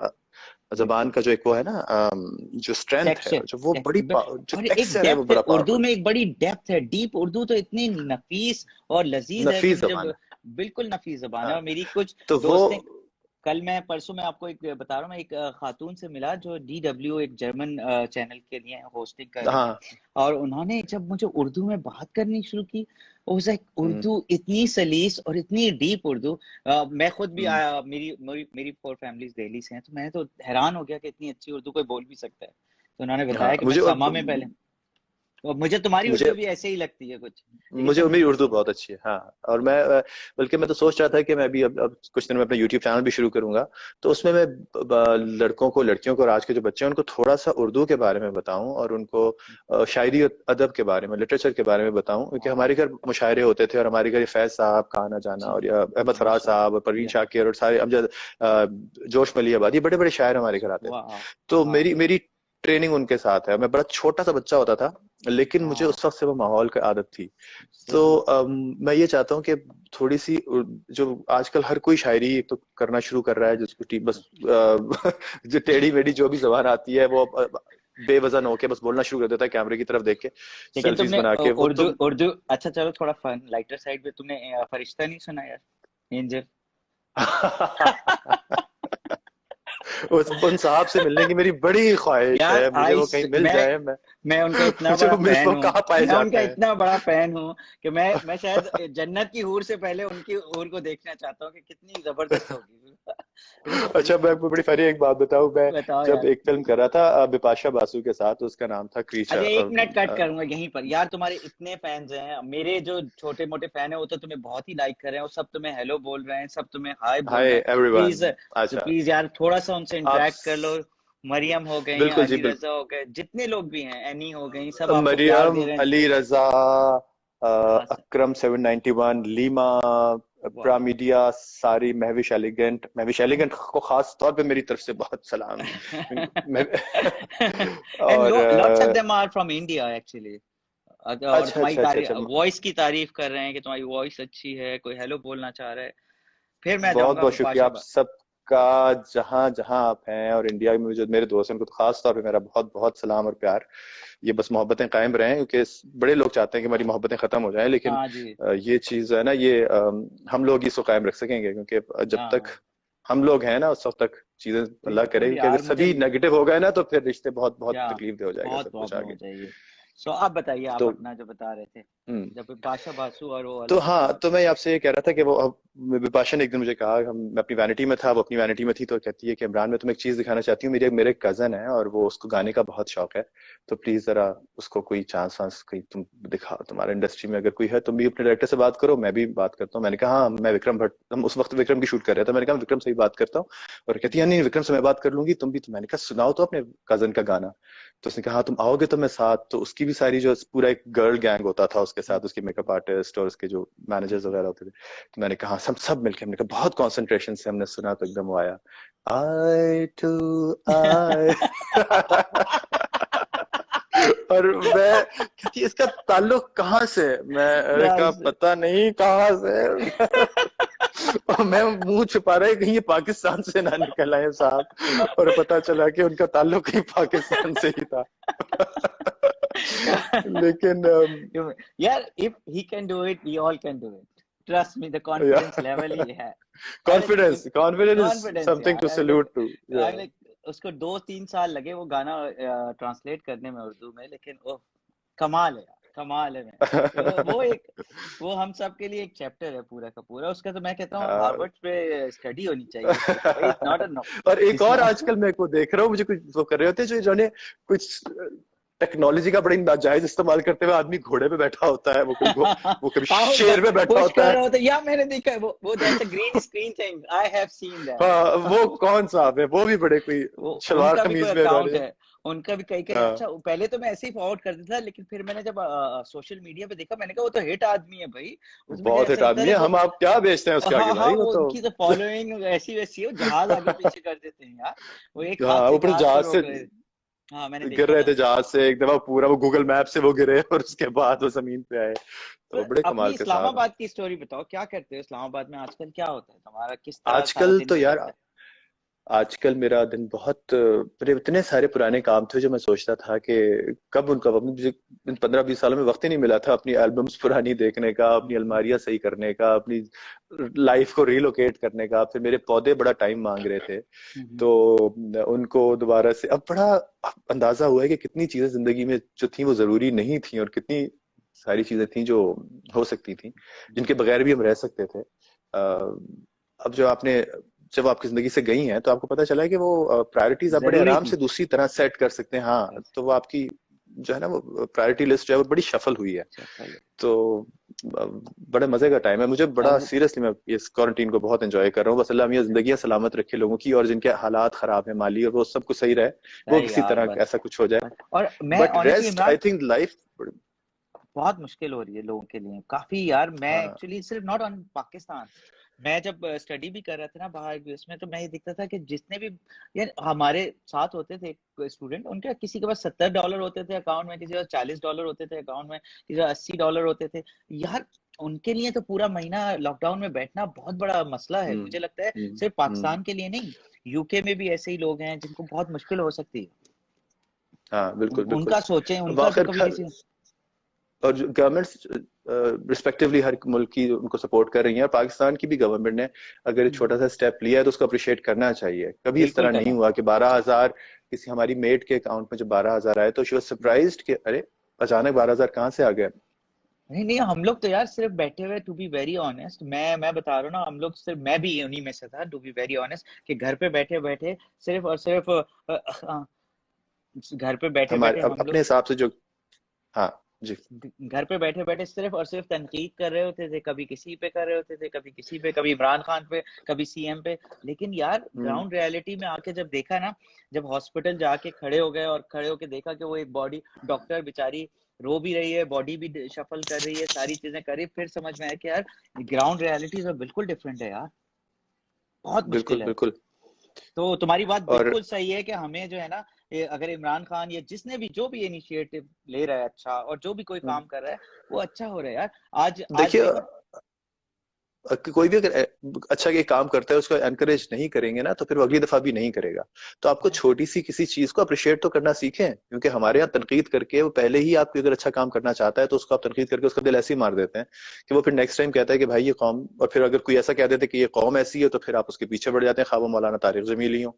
जबान बिल्कुल। का जो एक वो है ना, जो स्ट्रेंथ है, टेक्सचर, जो वो बड़ी जो और एक टेक्सचर है वो डेप्थ है बड़ा उर्दू पावरफुल में, एक बड़ी डेप्थ है, डीप उर्दू तो इतनी नफीस और लजीज है कि नफीस मुझे जबान है। बिल्कुल नफीस जबान है। हाँ, और मेरी कुछ तो वो, दोस्त हैं, कल मैं परसों मैं आपको एक बता रहा हूँ, मैं एक खातून से मिला जो DW, एक जर्मन चैनल के लिए होस्टिंग कर रही हैं। हाँ, और उन्होंने जब मुझे उर्दू में बात करनी शुरू की, हम्म, उर्दू इतनी सलीस और इतनी डीप उर्दू। मैं खुद भी हम्म। मेरी मेरी मेरी 4 फैमिलीज दिल्ली से हैं, तो मैं तो हैरान हो गया कि इतनी अच्छी उर्दू कोई बोल भी सकता है। तो उन्होंने हाँ, बताया कि मैं मुझे और समा में पहले, और मुझे तुम्हारी मुझे उर्दू भी ऐसे ही लगती है कुछ, लेकिन मुझे मेरी तमीज उर्दू से। बहुत अच्छी है। हाँ, और मैं बल्कि मैं तो सोच रहा था कि मैं भी अब कुछ दिन में अपना यूट्यूब चैनल भी शुरू करूंगा। तो उसमें मैं लड़कों को, लड़कियों को और आज के जो बच्चे हैं उनको थोड़ा सा उर्दू के बारे में बताऊं, और उनको शायरी और अदब के बारे में, लिटरेचर के बारे में बताऊं। क्योंकि वाह। हमारे घर मुशायरे होते थे, और हमारे घर ये फैज साहब का आना जाना, जी और या अहमद फराज माशाल्लाह। साहब और परवीन या शाकिर और सारे अमजद, जोश मलियाबाद, ये बड़े बड़े शायर हमारे घर आते थे। वाह तो वाह मेरी मेरी ट्रेनिंग उनके साथ है। मैं बड़ा छोटा सा बच्चा होता था, लेकिन मुझे वाह। उस वक्त से वो माहौल की आदत थी। तो सही। मैं ये चाहता हूँ कि थोड़ी सी जो आजकल हर कोई शायरी तो करना शुरू कर रहा है, जिसको बस जो टेढ़ी मेढ़ी जो भी जबान आती है वो बेवजन होके बस बोलना शुरू कर देता है कैमरे की तरफ देख के, लेकिन सेल्फीज तुमने बना के। वो उर्दू तो उर्दू, अच्छा चलो थोड़ा फन लाइटर साइड पे, तुमने फरिश्ता नहीं सुना यार, एंजल? उन साहब से मिलने की मेरी बड़ी ख्वाहिश यार है, मुझे वो कहीं मिल जाए। मैं उनका इतना मुझे बड़ा वो मिल, फैन वो हूँ। कहाँ पाए मैं जाते उनका हैं। इतना बड़ा फैन हूँ कि मैं शायद जन्नत की हूर से पहले उनकी हूर को देखना चाहता हूँ कि कितनी जबरदस्त होगी। अच्छा, मैं आपको बड़ी सारी एक बात बताऊं। मैं बताओ जब यार। एक फिल्म कर रहा था बिपाशा बासु के साथ, उसका नाम था अच्छा, एक क्रीचर। मिनट कट करूंगा यहीं पर यार, तुम्हारे इतने फैंस हैं, मेरे जो छोटे मोटे फैन है वो तो तुम्हें बहुत ही लाइक कर रहे हैं, और सब तुम्हें हेलो बोल रहे हैं, सब तुम्हें हाय बोल हाय रहे हैं। एवरीवन। प्लीज, तो अच्छा, प्लीज यार थोड़ा सा उनसे आप इंटरेक्ट कर लो। मरियम हो गई, बिल्कुल जी अली बिल्कुल। रजा हो गए, जितने लोग भी हैं, एनी हो गई, सब आपको प्यार मरियम, दे रहे हैं। अली रजा, हाँ सर। अकरम 791, लीमा, वाह। प्रामीडिया, सारी, महविश एलिगेंट को खास तौर पे मेरी तरफ से बहुत सलाम। मैं, एंड और lots of them are from India actually. और अच्छा तुम्हारी अच्छा अच्छा तारीफ, अच्छा, वॉइस की तारीफ कर रहे हैं कि तुम्हारी वॉइस अच्छी है, कोई हेलो बोलना चाह रहा है। फिर मैं बहुत जाऊंगा बहुत शुक्रिया बिपाशा। आप सब। का जहां जहां आप हैं, और इंडिया में जो मेरे दोस्त हैं उनको तो खास तौर पे मेरा बहुत बहुत सलाम और प्यार। ये बस मोहब्बतें कायम रहें, क्योंकि बड़े लोग चाहते हैं कि हमारी मोहब्बतें खत्म हो जाएं, लेकिन हाँ जी। ये चीज है ना, ये हम लोग इसको कायम रख सकेंगे, क्योंकि जब तक हाँ हम लोग हैं ना उस वक्त तक चीजें अल्लाह करे, बिल्कुल कि अगर यार, मुझे सभी नेगेटिव हो गए ना तो फिर रिश्ते बहुत बहुत क्या तकलीफ दे हो जाएगा बहुत सब कुछ प्रॉब्लम हो आगे। जाएगी। सो आप बताइए, आप तो अपना जो बता रहे थे, हम्म जब बिपाशा बासु और वो तो वाला सीन हाँ, हुआ तो था। मैं आपसे ये कह रहा था कि वो अब विपाशा ने एक दिन मुझे कहा, मैं अपनी वैनिटी में था, वो अपनी वैनिटी में थी, तो कहती है कि इमरान, मैं तुम्हें एक चीज दिखाना चाहती हूँ, मेरे मेरे कजन है और वो उसको गाने का बहुत शौक है, तो प्लीज जरा उसको कोई चांस वांस कहीं तुम दिखाओ, तुम्हारे इंडस्ट्री में अगर कोई है, तुम भी अपने डायरेक्टर से बात करो, मैं भी बात करता हूँ। मैंने कहा हाँ, मैं विक्रम भट्ट, हम उस वक्त विक्रम की शूट कर रहे थे, मैंने कहा विक्रम से ही बात करता हूँ। और कहती है नहीं नहीं, विक्रम से मैं बात कर लूंगी, तुम भी, तो मैंने कहा सुनाओ तो अपने कजन का गाना। तो उसने कहा हाँ तुम आओगे तो मैं साथ, तो उसकी भी सारी जो पूरा एक गर्ल गैंग होता था उसके साथ, उसकी मेकअप आर्टिस्ट और उसके जो मैनेजर्स वगैरह होते थे, तो मैंने कहा सब सब मिलके, हमने कहा बहुत कंसंट्रेशन से हमने सुना, तो एकदम वो आया, आई टू आई। और मैं कहती है, इसका ताल्लुक कहाँ से है? मैंने यार कहा से पता नहीं कहाँ से। और मैं मुंह छुपा रहा है कहीं ये पाकिस्तान से ना निकल आए साहब, और पता चला कि उनका ताल्लुक ही पाकिस्तान से ही था। लेकिन यार, if he can do it, we all can do it. Trust me, the confidence level he है। I like confidence confidence is confidence something यार। To salute to. I like उसको 2-3 साल लगे वो गाना ट्रांसलेट करने में उर्दू में, लेकिन ओह कमाल है यार, कमाल है। मैं वो एक, वो हम सब के लिए एक चैप्टर है पूरा का पूरा उसका। तो मैं कहता हूँ हार्वर्ड पे स्टडी होनी चाहिए उसकी, तो भाई इट्स नॉट अ नो, और एक इट्स और नॉट। आजकल मैं को देख रहा हूँ, मुझे कुछ वो कर रहे होते हैं जो जिन्होंने कुछ टेक्नोलॉजी का बड़ी नाजायज इस्तेमाल करते हुए, आदमी घोड़े पे बैठा होता है, वो कभी शेर पे बैठा पुश होता कर है। रहा होता है, या मैंने देखा है वो that's a green screen thing, I have seen हाँ, वो दैट। कौन साहब है, वो भी बड़े कोई वो शलवार उनका भी कोई कमीज में अकाउंट इन्होंने। है, उनका भी कई कई। हाँ, अच्छा, पहले तो मैं ऐसे ही फॉरवर्ड कर देता था, लेकिन फिर मैंने जब सोशल मीडिया पे देखा, मैंने कहा वो तो हिट आदमी है भाई। उसमें मुझे बहुत ऐसा हिट लगता आदमी था है, वो, हम आप क्या बेचते हैं उसके आगे हाँ हाँ, भाई, वो वो तो। उनकी तो फॉलोइंग ऐसी वैसी है, वो जहाज आगे पीछे कर देते हैं यार। वो एक हाथ हाँ, से ऊपर जहाज को जहाज से रोक रहे। हाँ मैंने गिर देखा रहे था। थे जहाज से, एक दफा पूरा वो गूगल मैप से वो गिरे और उसके बाद वो जमीन पे आए, तो तो बड़े अपनी कमाल के साहब हैं। इस्लामाबाद की स्टोरी बताओ, क्या करते हो इस्लामाबाद में आजकल, क्या होता है तुम्हारा, किस तरह सारा आजकल दिन तो यार, गुजरता है? आजकल मेरा दिन बहुत, मेरे इतने सारे पुराने काम थे जो मैं सोचता था कि कब उनका, मुझे इन 15-20 सालों में वक्त ही नहीं मिला था अपनी एल्बम्स पुरानी देखने का, अपनी हम्म, अलमारियां सही करने का, अपनी लाइफ को रिलोकेट करने का। फिर मेरे पौधे बड़ा टाइम मांग रहे थे, हम्म, तो उनको दोबारा से अब बड़ा अंदाजा हुआ है कि कितनी चीजें जिंदगी में जो थी वो जरूरी नहीं थी, और कितनी सारी चीजें थी जो हो सकती थी, जिनके बगैर भी हम रह सकते थे। अब जब आपकी जिंदगी से गई हैं, तो आपको पता चला है कि वो प्रायोरिटीज आप बड़े जरूरी आराम थी। से दूसरी तरह सेट कर सकते हैं। हाँ, तो वो आपकी जो है ना, वो प्रायोरिटी लिस्ट जो है वो बड़ी शफल हुई है। चल, तो बड़े मजे का टाइम है, मुझे बड़ा अब सीरियसली, मैं इस क्वारंटीन को बहुत एंजॉय कर रहा हूँ। बस अल्लाह मियां जिंदगियां सलामत रखे लोगों की, और जिनके हालात खराब है माली, और वो सब कुछ सही रहे, वो सही किसी यार तरह बस। ऐसा कुछ हो जाए। और मैं but honestly rest I Imran, think life. बहुत मुश्किल हो रही है लोगों के लिए काफी यार। मैं हाँ। एक्चुअली सिर्फ नॉट ऑन पाकिस्तान, मैं जब स्टडी भी कर रहा था ना बाहर यूएस में, तो मैं ये देखता था कि जितने भी यार हमारे साथ होते थे स्टूडेंट, उनके किसी के पास $70 होते थे अकाउंट में, किसी के पास $40 होते थे अकाउंट में, किसी के पास $80 होते थे यार। उनके लिए तो पूरा महीना लॉकडाउन में बैठना बहुत बड़ा मसला है, हम्म मुझे लगता है हम्म सिर्फ हम्म पाकिस्तान के लिए नहीं, यूके में भी ऐसे ही लोग हैं जिनको बहुत मुश्किल हो सकती है। हाँ, बिल्कुल बिल्कुल। उनका सोचें, अब उनका तो कभी आखिर, किसी। और जो गवर्नमेंट्स रिस्पेक्टिवली हर मुल्क की उनको सपोर्ट कर रही हैं, और पाकिस्तान की भी गवर्नमेंट ने अगर एक छोटा सा स्टेप लिया है तो उसको अप्रिशिएट करना चाहिए। कभी इस बिल्कुल तरह नहीं करना। हुआ कि 12,000 किसी हमारी मेट के अकाउंट में जब 12,000 आए तो शी वाज सरप्राइज्ड कि अरे अचानक 12,000 कहाँ से आ गए। नहीं नहीं, हम लोग तो यार सिर्फ बैठे हुए, टू बी वेरी ऑनेस्ट, मैं बता रहा हूँ ना, हम लोग सिर्फ, मैं भी उन्हीं में से था, टू बी वेरी ऑनेस्ट, कि घर पे बैठे बैठे सिर्फ और सिर्फ घर पे बैठे हमारे बैठे हम अपने लोग हिसाब से जो, हाँ जी। घर पे बैठे बैठे सिर्फ और सिर्फ तनकीद कर रहे होते थे, कभी किसी पे कर रहे होते थे, कभी किसी पे, कभी इमरान खान पे, कभी सीएम पे। लेकिन यार हम्म ग्राउंड रियलिटी में आके जब देखा ना, जब हॉस्पिटल जाके खड़े हो गए और खड़े होके देखा कि वो एक बॉडी, डॉक्टर बेचारी रो भी रही है, बॉडी भी शफल कर रही है, सारी चीजें कर रही है, फिर समझ में आया कि यार ग्राउंड रियलिटी तो बिल्कुल डिफरेंट है यार, बहुत बिल्कुल मुश्किल है। बिल्कुल। तो तुम्हारी बात और बिल्कुल सही है कि हमें जो है ना, अगर इमरान खान या जिसने भी जो भी इनिशिएटिव ले रहा है, अच्छा, और जो भी कोई काम कर रहा है वो अच्छा हो रहा है यार। आज आज देखिए, देखो। कोई भी अगर अच्छा ये काम करता है उसको एनकरेज नहीं करेंगे ना तो फिर वो अगली दफा भी नहीं करेगा। तो आपको छोटी सी किसी चीज को अप्रिशिएट तो करना सीखें, क्योंकि हमारे यहाँ तनकीद करके वो पहले ही आपको अगर अच्छा काम करना चाहता है तो उसको आप तनकीद करके उसका दिल ऐसे ही मार देते हैं कि वो फिर नेक्स्ट टाइम कहता है कि भाई ये कौम, और फिर अगर कोई ऐसा कह देते कि ये कौम ऐसी है तो फिर आप उसके पीछे बढ़ जाते हैं, खा वो मौलाना तारिक जमीली हो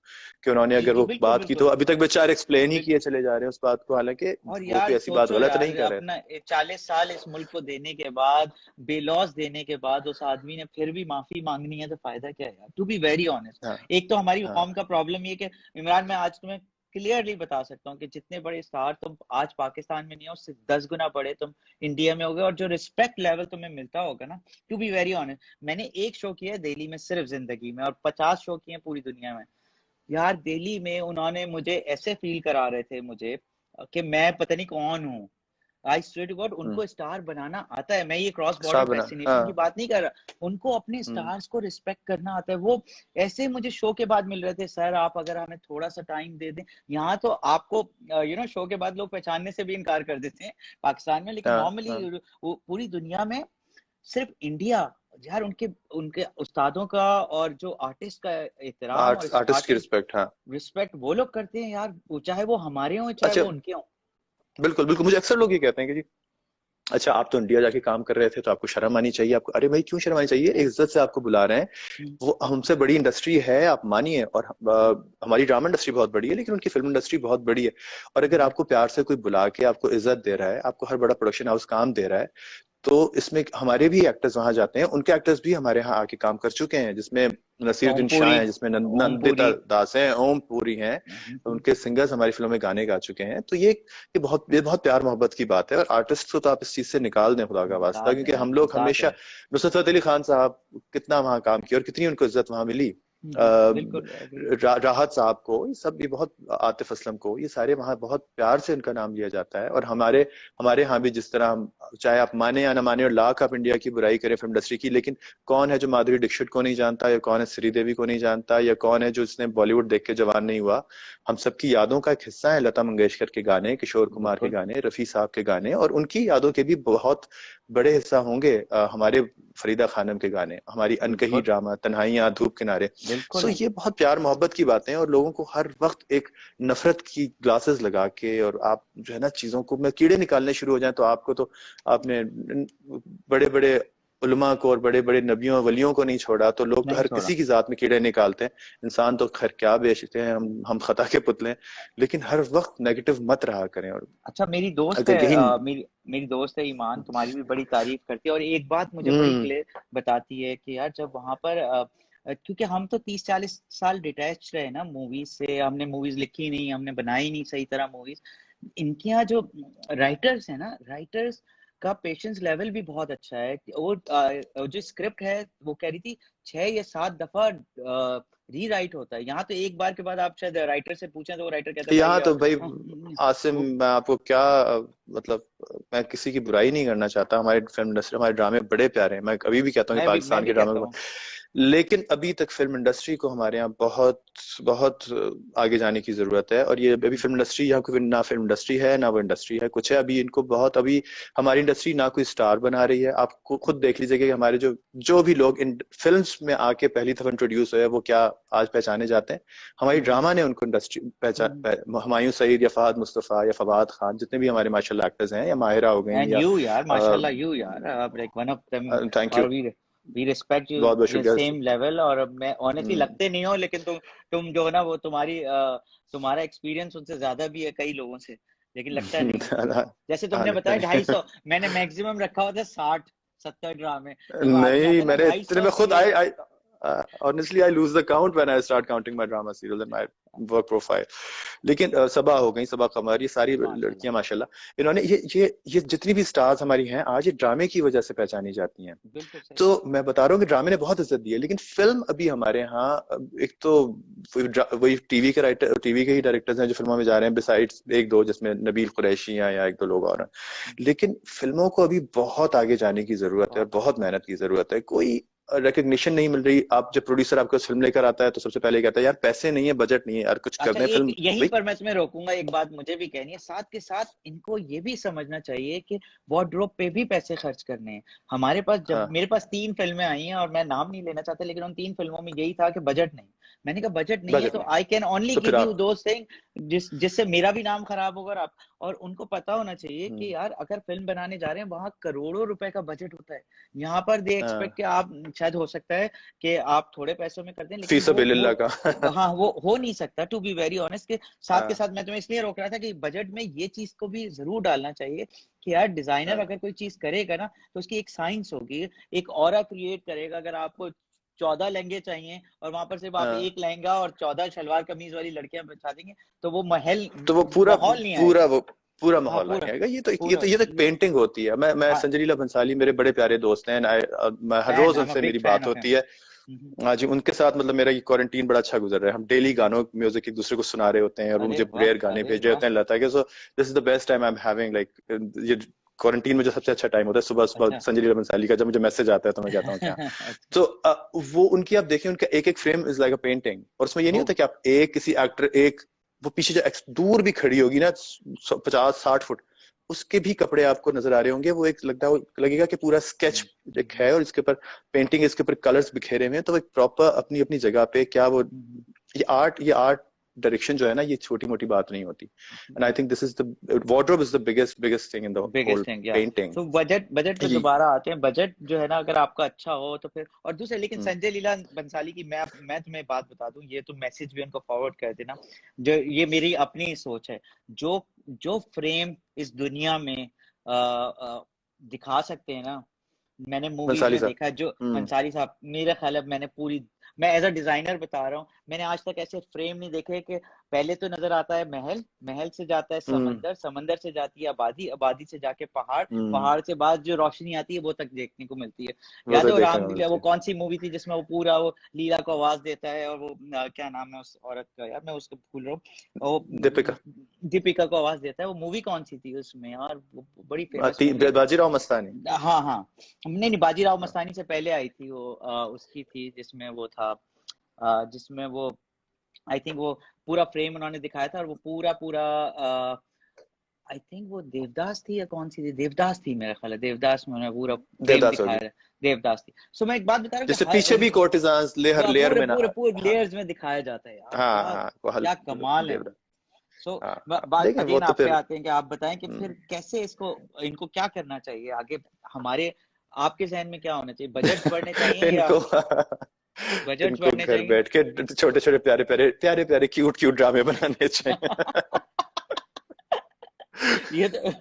कि उन्होंने जी अगर जी, वो बिल्कुल बात की तो बिल्कुल। अभी तक बेचारे एक्सप्लेन ही किए बिल्कुल। चले जा रहे हैं उस बात को, हालांकि और वो यार कोई ऐसी बात सोचो गलत यार, नहीं कर रहे थे। अपना 40 साल इस मुल्क को देने के बाद, बेलॉस देने के बाद, उस आदमी ने फिर भी माफी मांगनी है, तो फायदा क्या है यार, टू बी वेरी हाँ ऑनेस्ट। एक तो हमारी हाँ कौम का प्रॉब्लम ये कि इमरान, मैं आज तुम्हें क्लियरली बता सकता हूँ कि जितने बड़े स्टार तुम आज पाकिस्तान में नहीं हो, उससे 10 गुना बड़े तुम इंडिया में हो गए, और जो रिस्पेक्ट लेवल तुम्हें मिलता होगा ना, टू बी वेरी ऑनेस्ट, मैंने एक शो किया है दिल्ली में सिर्फ जिंदगी में, और 50 शो किए हैं पूरी दुनिया में। यार दिल्ली में उन्होंने मुझे ऐसे फील करा रहे थे मुझे कि मैं पता नहीं कौन हूँ। आई स्वेयर टू गॉड, हम्म, उनको स्टार बनाना आता है। मैं ये क्रॉस बॉर्डर स्टार बना, फैसिनेशन की हाँ। बात नहीं कर रहा, उनको अपने हम्म, स्टार्स को रिस्पेक्ट करना आता है। वो ऐसे मुझे शो के बाद मिल रहे थे, सर आप अगर हमें थोड़ा सा टाइम दे दें। यहाँ तो आपको शो के बाद लोग पहचानने से भी इनकार कर देते हैं पाकिस्तान में, लेकिन हाँ नॉर्मली हाँ। पूरी दुनिया में सिर्फ इंडिया, यार उनके उनके उस्तादों का और जो आर्टिस्ट का एहतराम और आर्टिस्ट की आर्टिस्ट रिस्पेक्ट, हाँ। रिस्पेक्ट वो लोग करते हैं यार, चाहे वो हमारे हों चाहे अच्छा, वो उनके हों। बिल्कुल बिल्कुल, मुझे अक्सर लोग ये कहते हैं कि जी अच्छा आप तो इंडिया जाके काम कर रहे थे तो आपको शर्म आनी चाहिए। आपको, अरे भाई क्यों शर्म आनी चाहिए, एक इज्जत से आपको बुला रहे हैं। हम्म, वो हमसे बड़ी इंडस्ट्री है, आप मानिए, और हमारी ड्रामा इंडस्ट्री बहुत बड़ी है लेकिन उनकी फिल्म इंडस्ट्री बहुत बड़ी है। और अगर हम्म, आपको प्यार से कोई बुला के आपको इज्जत दे रहा है, आपको हर बड़ा प्रोडक्शन हाउस काम दे रहा है, तो इसमें हमारे भी एक्टर्स वहां जाते हैं, उनके एक्टर्स भी हमारे यहाँ आके काम कर चुके हैं, जिसमें नसीरुद्दीन शाह ओमपुरी, हैं, जिसमें नंदिता ओमपुरी। दास हैं, ओम पुरी हैं। हम्म, उनके सिंगर्स हमारी फिल्मों में गाने गा चुके हैं। तो ये बहुत प्यार मोहब्बत की बात है, और आर्टिस्ट को तो आप इस चीज से निकाल दें खुदा का वास्ता, निकाल दें क्योंकि यार, हम लोग निकाल दें हमेशा, यार। नुसरत फतेह अली खान साहब कितना वहां काम किया और कितनी उनको इज्जत वहां मिली। बिल्कुल agree। राहत साहब को, ये सब, ये बहुत, आतिफ असलम को, ये सारे वहां बहुत प्यार से उनका नाम लिया जाता है। और हमारे हमारे यहाँ भी जिस तरह हम, चाहे आप माने या ना माने, और लाख आप इंडिया की बुराई करें फिल्म इंडस्ट्री की, लेकिन कौन है जो माधुरी दीक्षित को नहीं जानता, या कौन है श्रीदेवी को नहीं जानता, या कौन है जो जिसने बॉलीवुड देख के जवान नहीं हुआ। हम सबकी यादों का एक हिस्सा है लता मंगेशकर के गाने, किशोर कुमार के बिल्कुल गाने, रफी साहब के गाने, और उनकी यादों के भी बहुत बड़े हिस्सा होंगे हमारे फरीदा खानम के गाने, हमारी अनकही बिल्कुल ड्रामा तन्हाइयां धूप किनारे। सो बिल्कुल। ये बहुत प्यार मोहब्बत की बातें हैं, और लोगों को हर वक्त एक नफरत की ग्लासेस लगा के, और आप जो है ना चीजों को में कीड़े निकालने शुरू हो जाए, तो आपको तो, आपने बड़े बड़े उलमा को और बड़े बड़े नबियों वलियों को नहीं छोड़ा, तो लोग तो नहीं हर छोड़ा। किसी की जात में कीड़े निकालते हैं। इंसान तो खैर क्या बेचते हैं, हम खता के पुतले हैं, लेकिन हर वक्त नेगेटिव मत रहा करें। और अच्छा मेरी दोस्त है, अगर यही, मेरी दोस्त है ईमान, तुम्हारी भी बड़ी तारीफ करती है, और एक बात मुझे बड़ी हम्म, क्लियर बताती है कि यार जब वहां पर क्योंकि हम तो 30-40 साल डिटैच रहे ना मूवीज से, हमने मूवीज लिखी नहीं, हमने बनाई नहीं सही तरह मूवीज। इनके यहाँ जो राइटर्स है ना, राइटर्स का पेशेंस लेवल भी बहुत अच्छा है। वो जो स्क्रिप्ट है वो कह रही थी 6 या 7 दफा री राइट होता है। यहाँ तो एक बार के बाद आप शायद राइटर से पूछें तो वो राइटर कहता है भाई यहाँ तो भाई आसिम, वो मैं आपको क्या, मतलब मैं किसी की बुराई नहीं करना चाहता, हमारे फिल्म इंडस्ट्री, हमारे ड्रामे बड़े प्यारे हैं, मैं कभी भी कहता हूँ कि मैं पाकिस्तान भी के ड्रामे, कहता हूँ। लेकिन अभी तक फिल्म इंडस्ट्री को हमारे यहाँ बहुत बहुत आगे जाने की जरूरत है। और ये अभी फिल्म इंडस्ट्री, यहाँ कोई ना फिल्म इंडस्ट्री है ना वो इंडस्ट्री है, कुछ है अभी इनको बहुत, अभी हमारी इंडस्ट्री ना कोई स्टार बना रही है। आप खुद देख लीजिए कि हमारे जो जो भी लोग इन फिल्म्स में आके पहली दफा इंट्रोड्यूस हुए वो क्या आज पहचाने जाते हैं। हमारी ड्रामा ने उनको इंडस्ट्री पहचान, हुमायूं सईद या फहद मुस्तफा या फवाद खान, जितने भी हमारे माशाल्लाह एक्टर्स हैं, या माहिरा हो गई, एंड या यू यार, माशाल्लाह यू यार, आप like one of them. Thank you, और वी रिस्पेक्ट यू बहुत बहुत द शुक्रिया। Same level. और मैं ऑनेस्टली हम्म, लगते नहीं हो, लेकिन तुम जो है ना, वो तुम्हारा एक्सपीरियंस उनसे ज्यादा भी है कई लोगों से, लेकिन लगता नहीं है। जैसे तुमने बताया 250, मैंने मैक्सिमम रखा हुआ था 60-70 ड्रामे, जब वो आदमी नहीं, आता है ना मैंने इतने 250 में खुद, serial. I honestly I lose the count when I start counting my drama serials and my work profile। लेकिन सबा हो गई, सबा कमर, ये सारी माशाल्लाह। लड़कियां माशाल्लाह, इन्होंने ये जितनी भी स्टार्स हमारी हैं आज, ये ड्रामे की वजह से पहचानी जाती हैं। बिल्कुल सही। तो मैं बता रहा हूँ कि ड्रामे ने बहुत इज्जत दी है, लेकिन फिल्म अभी हमारे यहाँ, एक तो वही टीवी के राइटर, टीवी के ही डायरेक्टर्स हैं जो फिल्मों में जा रहे हैं, बिसाइड्स एक दो जिसमें नबील कुरैशी या एक दो लोग और हैं। लेकिन फिल्मों को अभी बहुत आगे जाने की जरूरत है, और बहुत बहुत मेहनत की जरूरत है। कोई रिकग्निशन नहीं मिल रही। आप जब प्रोड्यूसर आपको फिल्म लेकर आता है तो सबसे पहले कहता है यार पैसे नहीं है, बजट नहीं है यार, कुछ कर अच्छा, दे एक फिल्म यहीं भाई। पर मैं तुम्हें रोकूंगा, एक बात मुझे भी कहनी है, साथ के साथ इनको ये भी समझना चाहिए कि वार्डरोब पे भी पैसे खर्च करने हैं। हमारे पास, जब हाँ मेरे पास 3 फिल्में आई हैं और मैं नाम नहीं लेना चाहता, लेकिन उन 3 फिल्मों में यही था कि बजट नहीं। मैंने कहा बजट नहीं है बजट तो नहीं, आई कैन ओनली तो फिर गिव यू आप दोस थिंग जिससे मेरा भी नाम खराब होगा। और उनको पता होना चाहिए हम्म, कि यार अगर फिल्म बनाने जा रहे हैं वहां करोड़ों रुपए का बजट होता है। यहाँ पर दे एक्सपेक्ट हाँ, कि आप, शायद हो सकता है कि आप थोड़े पैसों में कर दें, लेकिन फीस बिल्ला का हाँ वो हो नहीं सकता, टू बी वेरी ऑनेस्ट। के साथ के हाँ साथ मैं तुम्हें इसलिए रोक रहा था कि बजट में ये चीज को भी जरूर डालना चाहिए कि यार डिजाइनर हाँ अगर कोई चीज करेगा ना तो उसकी एक साइंस होगी, एक ऑरा क्रिएट करेगा। अगर आपको 14 लहंगे चाहिए और वहां पर सिर्फ आप हाँ। एक लहंगा और 14 शलवार कमीज वाली लड़कियां बिछा देंगे तो वो महल, तो वो पूरा माहौल नहीं पूरा आएगा। वो पूरा हाँ माहौल नहीं पूरा आएगा। पूरा ये तो एक पेंटिंग होती है। मैं हाँ, संजय लीला भंसाली मेरे बड़े प्यारे दोस्त हैं, मैं हर fan, rose I am a उनसे बिग मेरी फैन बात ऑफ हिम। होती है। हाँ जी, उनके साथ मतलब मेरा ये क्वारंटीन बड़ा अच्छा गुजर रहा है। हम डेली गानों म्यूजिक एक दूसरे को सुना रहे होते हैं और वो अरे मुझे वाह, रेयर गाने अरे भेज रहे वाह। होते हैं, लता के। So this is the best time I am having, like ये क्वारंटीन में जो सबसे अच्छा टाइम होता है सुबह सुबह अच्छा संजय लीला भंसाली का। जब मुझे मैसेज आता है तो मैं कहता हूँ क्या। अच्छा। तो वो उनकी आप देखिए, उनका एक एक frame is like a painting. और उसमें ये नहीं ओ, होता कि आप एक किसी एक्टर, एक वो पीछे जो दूर भी खड़ी होगी ना 50-60 फुट, उसके भी कपड़े आपको नजर आ रहे होंगे। वो एक लगता है, लगेगा कि पूरा स्केच एक है और इसके ऊपर पेंटिंग, इसके ऊपर कलर्स बिखेरे हुए हैं। तो एक प्रॉपर अपनी अपनी जगह पे क्या वो, ये आर्ट डायरेक्शन जो है ना, ये छोटी मोटी बात नहीं होती। And I think this is the wardrobe is the biggest thing in the whole biggest thing, yeah. Painting. तो बजट पे दोबारा आते हैं। बजट जो है ना अगर आपका अच्छा हो तो फिर, और दूसरे, लेकिन संजय लीला बंसाली की मैं तुम्हें बात बता दूं, ये तुम मैसेज भी उनको फॉरवर्ड कर देना। जो ये मेरी अपनी सोच है, जो जो फ्रेम इस दुनिया में दिखा सकते हैं ना, मैंने मूवीज भंसाली में साहब। देखा है। जो अंसारी साहब, मेरा ख्याल है मैंने पूरी, मैं एज अ डिजाइनर बता रहा हूँ, मैंने आज तक ऐसे फ्रेम नहीं देखे कि पहले तो नजर आता है महल, महल से जाता है हम्म समंदर, समंदर से जाती है आबादी, आबादी से जाके पहाड़, हम्म पहाड़ से बाद जो रोशनी आती है वो तक देखने को मिलती है। वो याद तो है वो देखने को रामलीला, मिलती वो है। कौन सी मूवी थी जिसमें वो पूरा वो लीला को आवाज देता है और वो क्या नाम है उस औरत का, यार मैं उसको भूल रहा हूँ, वो दीपिका, दीपिका को आवाज देता है। वो मूवी कौन सी थी उसमें यार, वो बड़ी फेमस मूवी थी। बाजीराव मस्तानी। हाँ हाँ, नहीं नहीं, बाजीराव मस्तानी से पहले आई थी वो, उसकी थी जिसमें वो था, जिसमें वो, आई थिंक वो पूरा फ्रेम उन्होंने दिखाया था और वो पूरा पूरा, आई थिंक वो देवदास थी या कौन सी थी, देवदास थी मेरा ख्याल है, देवदास में उन्होंने पूरा फ्रेम देवदास होगी, दिखाया है। देवदास थी। सो मैं एक बात बता रहा हूँ कि जिससे हर पीछे भी कोर्टिजान्स लेयर लेयर पूरे में ना। पूरे पूरे हाँ लेयर्स में दिखाया जाता है यार, हाँ क्या हाँ, वो क्या कमाल है वो। देवदास। सो हाँ हाँ, बात देखें वो अगेन तो आप पे फिर आते हैं कि आप बताएं कि फिर कैसे इसको, इनको क्या करना चाहिए आगे, हमारे आपके जहन में क्या होना चाहिए, बजट्स बढ़ने चाहिए या इनको बजट्स इनको बढ़ने घर चाहिए? बैठ के छोटे छोटे प्यारे प्यारे क्यूट क्यूट ड्रामे बनाने चाहिए। ये तो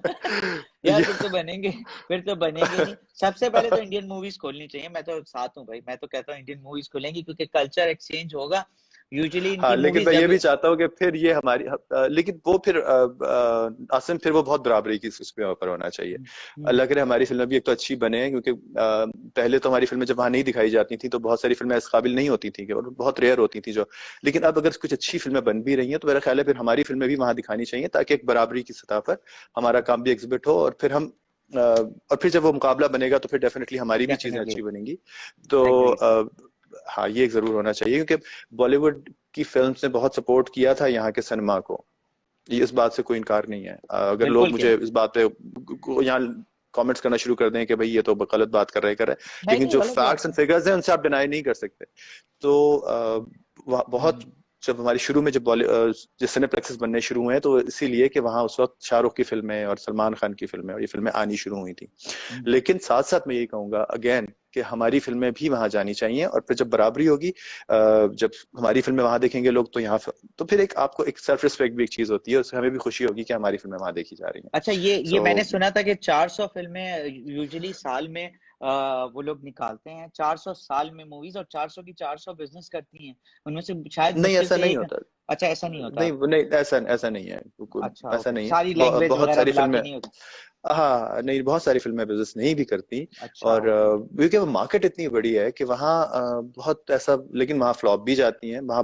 यार फिर तो बनेंगे, फिर तो बनेंगे नहीं। सबसे पहले तो इंडियन मूवीज खोलनी चाहिए, मैं तो साथ हूँ भाई, मैं तो कहता हूँ इंडियन मूवीज खोलेंगी क्योंकि कल्चर एक्सचेंज होगा। यूजुअली हाँ, इनकी लेकिन मूवीज मैं ये जब भी चाहता हूँ कि फिर ये हमारी लेकिन वो फिर आसिम, फिर वो बहुत बराबरी की उसके ऊपर होना चाहिए। अल्लाह करे हमारी फिल्में भी एक तो अच्छी बने, क्योंकि पहले तो हमारी फिल्में जब वहां नहीं दिखाई जाती थी तो बहुत सारी फिल्में इस काबिल नहीं होती थी और बहुत रेयर होती थी जो। लेकिन अब अगर कुछ अच्छी फिल्में बन भी रही हैं तो मेरा ख्याल है फिर हमारी फिल्में भी वहां दिखानी चाहिए, ताकि एक बराबरी की सतह पर हमारा काम भी एग्जिबिट हो। और फिर हम और फिर जब वो मुकाबला बनेगा तो फिर डेफिनेटली हमारी भी चीजें डेफिनेटली अच्छी बनेंगी। तो एग्रीड। हाँ, ये एक जरूर होना चाहिए, क्योंकि बॉलीवुड की फिल्म्स ने बहुत सपोर्ट किया था यहाँ के सिनेमा को। ये इस बात से कोई इनकार नहीं है। अगर लोग बिल्कुल किया। मुझे इस बात पे यहाँ कमेंट्स करना शुरू कर दें कि भाई ये तो गलत बात कर रहे हैं, नहीं लेकिन नहीं, जो गलत बात फैक्ट्स एंड फिगर्स हैं उनसे आप डिनाई नहीं कर सकते। तो बहुत, नहीं। जब हमारी शुरू में जब जिस सिनेप्लेक्सेस बनने शुरू हुए तो इसीलिए कि वहां उस वक्त शाहरुख की फिल्में और सलमान खान की फिल्में और ये फिल्में आनी शुरू हुई थी। लेकिन साथ साथ मैं यही कहूंगा अगेन कि हमारी फिल्में भी वहां जानी चाहिए। और फिर जब बराबरी होगी, जब हमारी फिल्में वहां देखेंगे लोग तो यहाँ, तो फिर एक आपको एक सेल्फ रिस्पेक्ट भी एक चीज होती है, उससे हमें भी खुशी होगी कि हमारी फिल्में वहां देखी जा रही हैं। अच्छा, ये सो मैंने सुना था कि 400 फिल्में यूजुअली साल में वो लोग निकालते हैं, 400 साल में मूवीज, और 400 की 400 बिजनेस करती हैं, उनमें से शायद नहीं, मुश्किल ऐसा से नहीं एक। होता। अच्छा, ऐसा नहीं होता। नहीं नहीं, ऐसा ऐसा नहीं है, अच्छा ऐसा ओके, नहीं है। सारी लैंग्वेज बहुत वगैरह सारी मिला फिल्में, के नहीं होती। हाँ नहीं, बहुत सारी फिल्में बिजनेस नहीं भी करती। अच्छा और ओके। क्योंकि वो मार्केट इतनी बड़ी है कि वहाँ बहुत ऐसा, लेकिन वहाँ फ्लॉप भी जाती हैं, वहाँ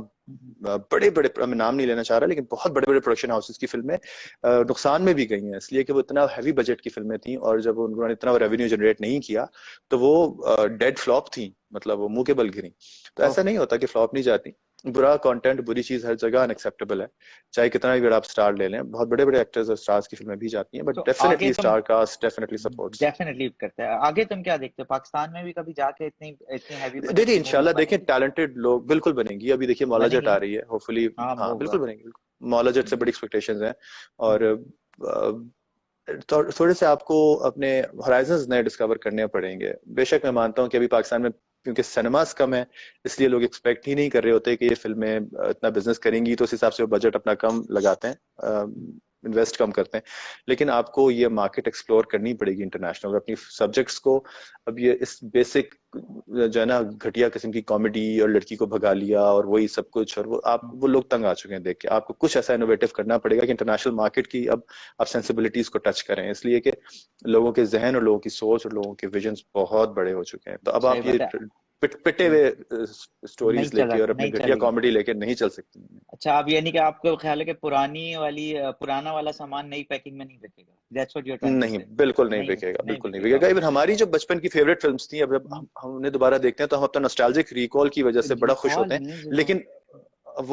बड़े बड़े, मैं नाम नहीं लेना चाह रहा, लेकिन बहुत बड़े बड़े प्रोडक्शन हाउसेस की फिल्में नुकसान में भी गई हैं, इसलिए कि वो इतना हैवी बजट की फिल्में थी, और जब उन्होंने इतना रेवेन्यू जनरेट नहीं किया तो वो डेड फ्लॉप थी, मतलब वो मुंह के बल गिरी। तो ऐसा नहीं होता कि फ्लॉप नहीं जाती, बुरा कंटेंट, बुरी चीज हर जगह अनएक्सेप्टेबल है, चाहे कितना भी बड़ा आप स्टार ले लें। बहुत बड़े बड़े एक्टर्स और स्टार्स की फिल्में भी जाती हैं, बट तो आगे डेफिनेटली तुम star cast definitely supports. Definitely करते हैं। आगे तुम क्या देखते हो, पाकिस्तान में भी कभी जाके इतनी इतनी हैवी बजट देखिए की मूवीज इंशाल्लाह, देखिए बनेगी? टैलेंटेड लोग बिल्कुल बनेंगी, अभी देखिए मौला जट बनेगी आ ना? रही है, होपफुली। हाँ हाँ वो बिल्कुल बनेंगी, मौला जट से बड़ी एक्सपेक्टेशंस हैं। और हम्म, थोड़े से आपको अपने होराइजन्स नए डिस्कवर करने पड़ेंगे। बेशक मैं मानता हूँ कि अभी पाकिस्तान में क्योंकि सिनेमास कम है, इसलिए लोग एक्सपेक्ट ही नहीं कर रहे होते कि ये फिल्में इतना बिजनेस करेंगी, तो उस हिसाब से वो बजट अपना कम लगाते हैं, इन्वेस्ट कम करते हैं। लेकिन आपको ये मार्केट एक्सप्लोर करनी पड़ेगी इंटरनेशनल, अपनी सब्जेक्ट्स को। अब ये इस बेसिक जो है ना घटिया किस्म की कॉमेडी और लड़की को भगा लिया और वही सब कुछ, और वो लोग तंग आ चुके हैं देख के। आपको कुछ ऐसा इनोवेटिव करना पड़ेगा कि इंटरनेशनल मार्केट की अब आप सेंसिबिलिटीज को टच करें, इसलिए कि लोगों के जहन और लोगों की सोच और लोगों के विजन्स बहुत बड़े हो चुके हैं। तो अब सही आप ये बात है। पिटे हुए नहीं स्टोरीज लेके और अपने नहीं घटिया चलेगी। कॉमेडी लेके नहीं चल सकती। अच्छा, आप यानी कि आपको ख्याल है कि पुराना वाला सामान नई पैकिंग में नहीं बिकेगा? That's what you are trying to नहीं, से? बिल्कुल नहीं नहीं बिकेगा, नहीं बिल्कुल नहीं बिकेगा। बिकेगा। इवन हमारी जो बचपन की फेवरेट फिल्म्स थी, अब जब हम उन्हें दोबारा देखते हैं तो हम अपना नॉस्टैल्जिक रिकॉल की वजह से बड़ा खुश रिकॉल होते हैं। नहीं है जो।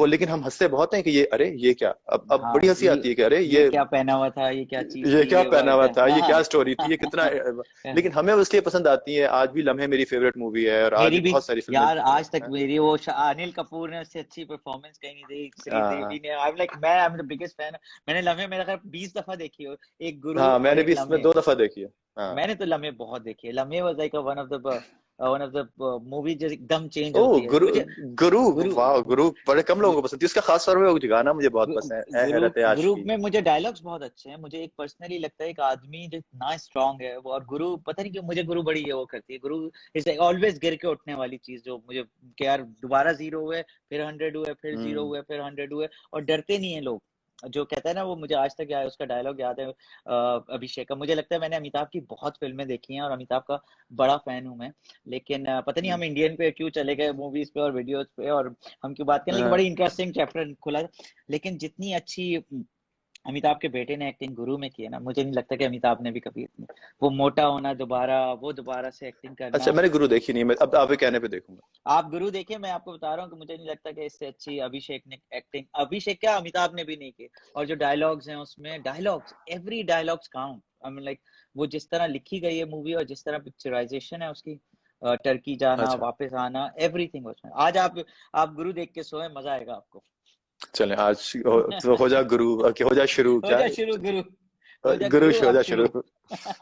लेकिन हम हंसते बहुत हैं कि ये, अरे ये क्या, अब हाँ बड़ी हंसी आती है कि अरे ये क्या पहना हुआ था, ये क्या चीज ये थी, क्या ये पहना हुआ था, ये क्या स्टोरी थी, ये कितना। हाँ। लेकिन हमें वो इसलिए पसंद आती है, आज भी लम्हे मेरी फेवरेट मूवी है, और आज मेरी भी भी बहुत सारी फिल्में। यार, आज तक मेरी वो अनिल कपूर ने उससे अच्छी परफॉर्मेंस कहीं नहीं दी, श्रीदेवी हाँ ने। I am the biggest fan. मैंने लम्हे मेरा ख्याल 20 दफा देखी हो, एक गुरु हाँ, और मैंने एक भी इसमें लम्हे। 2 दफा देखी है। हाँ। मैंने तो लम्हे बहुत देखी है। लम्हे was like one of the movie जो एकदम चेंज ओ, होती है गुरु। मुझे। गुरु। गुरु वाह, गुरु बड़े कम लोगों को पसंद थी, उसका खास तौर पे वो गाना मुझे बहुत पसंद है, ए हैरत ग्रुप आशिकी। में मुझे डायलॉग्स बहुत अच्छे हैं। मुझे एक पर्सनली लगता है, एक आदमी जो इतना स्ट्रांग है वो, और गुरु पता नहीं क्यों मुझे गुरु बड़ी ये वो करती है। गुरु इज ऑलवेज गिर के उठने वाली चीज, जो मुझे कि यार दोबारा 0 हुए, फिर 100 हुए, फिर 0 हम्म। हुए, फिर 100 हुए, और डरते नहीं है लोग। जो कहता है ना वो, मुझे आज तक याद, उसका डायलॉग याद है अभिषेक का। मुझे लगता है मैंने अमिताभ की बहुत फिल्में देखी हैं और अमिताभ का बड़ा फैन हूं मैं। लेकिन पता नहीं हम इंडियन पे क्यों चले गए, मूवीज पे और वीडियोज पे, और हम क्यों बात करें। लेकिन हाँ। बड़ी इंटरेस्टिंग चैप्टर खुला। लेकिन जितनी अच्छी अमिताभ के बेटे ने एक्टिंग गुरु में की है ना, मुझे नहीं लगता कि अमिताभ ने भी कभी इतनी, वो मोटा होना दोबारा, वो दोबारा से एक्टिंग अच्छा, करना। मैंने गुरु देखी नहीं, मैं अब आपके कहने पे देखूंगा। आप गुरु देखिए, मैं आपको बता रहा हूँ कि मुझे नहीं लगता कि इससे अच्छी अभिषेक ने एक्टिंग, अभिषेक क्या अमिताभ ने भी नहीं की। और जो डायलॉग्स हैं उसमें, dialogues, every dialogues count. I mean like, वो जिस तरह लिखी गई है मूवी और जिस तरह पिक्चराइजेशन है उसकी, टर्की जाना, अच्छा, वापस आना, एवरीथिंग उसमें। आज आप गुरु देख के सोए, मजा आएगा आपको। चलें आज तो हो जा गुरु, हो जा शुरू, हो क्या जा शुरू गुरु, हो जा गुरु, गुरु हो अब जा शुरू। शुरू।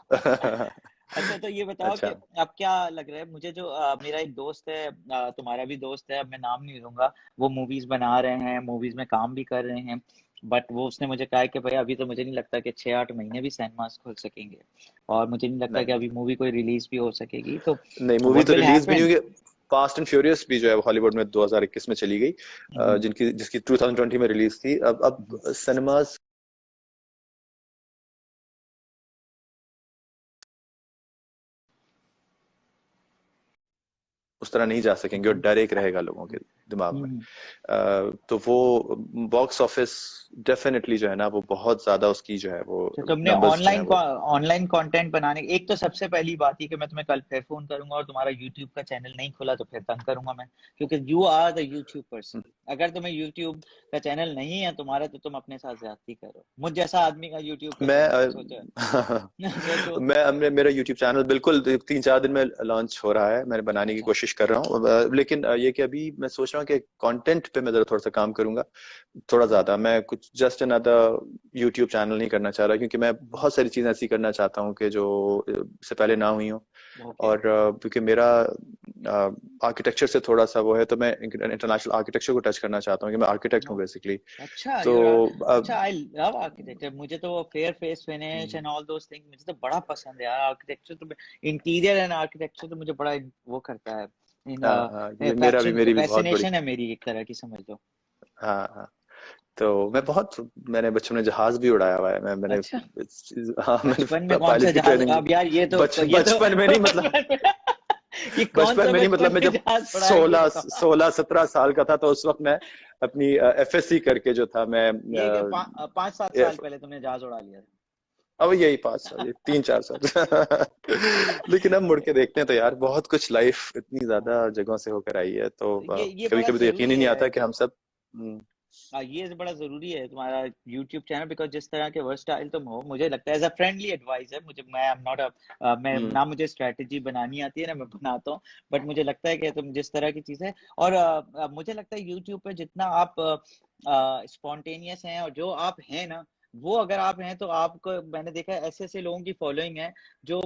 अच्छा, तो ये बताओ कि अच्छा। अब क्या लग रहा है मुझे, जो मेरा एक दोस्त है, तुम्हारा भी दोस्त है, अब मैं नाम नहीं लूंगा, वो मूवीज बना रहे हैं, मूवीज में काम भी कर रहे हैं। बट वो उसने मुझे कहा है कि भाई अभी तो मुझे नहीं लगता कि 6-8 महीने भी सिनेमास खुल सकेंगे, और मुझे नहीं लगता कि नहीं, अभी मूवी कोई रिलीज भी हो सकेगी। तो नहीं, मूवी व्हाट तो विल रिलीज भी नहीं हैपन? होगी। फास्ट एंड फ्यूरियस भी जो है वो हॉलीवुड में 2021 में चली गई, जिसकी 2020 में रिलीज थी। अब सिनेमास उस तरह नहीं जा सकेंगे, और डर एक रहेगा लोगों के दिमाग में। तो वो बॉक्स ऑफिस डेफिनेटली जो है ना, वो बहुत ज्यादा उसकी जो है वो तो तुमने नंबर्स जो है वो। ऑनलाइन कंटेंट बनाने, एक तो सबसे पहली बात ही कि मैं तुम्हें कल फिर फोन करूंगा, और तुम्हारा यूट्यूब का चैनल नहीं खुला तो फिर तंग करूंगा मैं, क्योंकि you are the YouTube person. अगर तुम्हें यूट्यूब का चैनल नहीं है तुम्हारा, तो तुम अपने साथ ज्यादती करो। मुझ जैसा आदमी का यूट्यूब का मैं चैनल है, सोचो। सोचो। मेरा यूट्यूब चैनल बिल्कुल 3-4 दिन में लॉन्च हो रहा है, मैंने बनाने की अच्छा। कोशिश कर रहा हूँ। लेकिन ये कि अभी मैं सोच रहा हूँ कि कंटेंट पे मैं जरा थोड़ा सा काम करूंगा, थोड़ा ज्यादा। मैं कुछ जस्ट अनदर यूट्यूब चैनल नहीं करना चाह रहा, क्योंकि मैं बहुत सारी चीजें ऐसी करना चाहता हूँ कि जो इससे पहले ना हुई हो। ओके। और क्योंकि मेरा आर्किटेक्चर से थोड़ा सा वो है, तो मैं इंटरनेशनल आर्किटेक्चर को टच करना चाहता हूँ, कि मैं आर्किटेक्ट हूँ बेसिकली। अच्छा, तो अच्छा, आई लव आर्किटेक्चर। मुझे तो वो fair face finish and all those things मुझे तो बड़ा पसंद है यार। आर्किटेक्चर तो, इंटीरियर एंड आर्किटेक्चर तो मुझे बड़ा वो करता है। इन ये मेरा भी, मेरी भी बहुत बड़ी। फैसिनेशन है मेरी, एक तरह की, समझ लो। हाँ, हाँ। तो मैंने बचपन में जहाज भी उड़ाया हुआ है, मैंने अच्छा, हाँ, मैंने बचपन में कौन सा पायलट की जहाज? ट्रेनिंग। अब यार ये तो बचपन में नहीं, मतलब ये कौन सा बचपन में नहीं, बचपन मतलब मैं में जब जहाज उड़ाया ये 16 बताओ। 16 17 साल का था, तो उस वक्त मैं अपनी एफएससी करके जो था मैं ये कि 5-7 साल पहले तुमने जहाज उड़ा लिया था। अब यही 5 साल, 3 4 साल। लेकिन अब मुड़ के देखते हैं तो यार बहुत कुछ लाइफ इतनी ज्यादा जगहों से होकर आई है, तो ये कभी बड़ा कभी तो यकीन जरूरी ही नहीं है। आता कि हम सब हम्म, ये बड़ा जरूरी है तुम्हारा YouTube चैनल, बिकॉज जिस तरह के वर्सटाइल तुम हो, मुझे लगता है एज अ फ्रेंडली एडवाइस है मुझे, मैं आई एम नॉट मैं हम्म, ना मुझे स्ट्रेटजी बनानी आती है ना मैं बनाता हूँ, बट मुझे लगता है कि तुम जिस तरह की चीजें, और मुझे लगता है YouTube पे जितना आप स्पॉन्टेनियस हैं और जो आप हैं ना, वो अगर आप हैं तो आपको, मैंने देखा है ऐसे ऐसे लोगों की फॉलोइंग है जो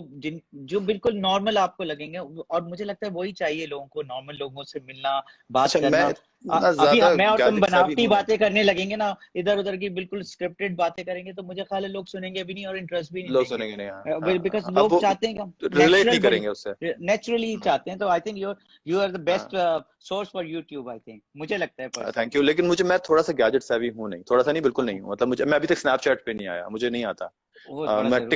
जो बिल्कुल नॉर्मल आपको लगेंगे, और मुझे लगता है वही चाहिए लोगों को, नॉर्मल लोगों से मिलना, बात अच्छा, मैं करना। इतना अभी ज्यादा मैं और तुम गैजेट सा भी बनावटी हूँ नहीं। बातें करने लगेंगे ना, इधर उधर की बिल्कुल स्क्रिप्टेड बातें करेंगे, तो मुझे ख्याल है लोग सुनेंगे भी नहीं और इंटरेस्ट भी नहीं लोग लेंगे, सुनेंगे नहीं, हाँ हाँ बिकॉज हाँ, अब लोग वो चाहते हैं कि हम रिलेट नेचुरल नहीं बन, करेंगे उससे। नेचुरली चाहते हैं, तो I think you are the best हाँ, source for YouTube, I think, मुझे लगता है थैंक पर्सनली। यू। लेकिन मैं थोड़ा सा गैजेट सेवी हूँ नहीं, थोड़ा सा नहीं, बिल्कुल नहीं हूँ। मतलब मैं अभी तक स्नैपचैट पे नहीं आया, मुझे नहीं आता। वो बड़ा मैं जरूरी है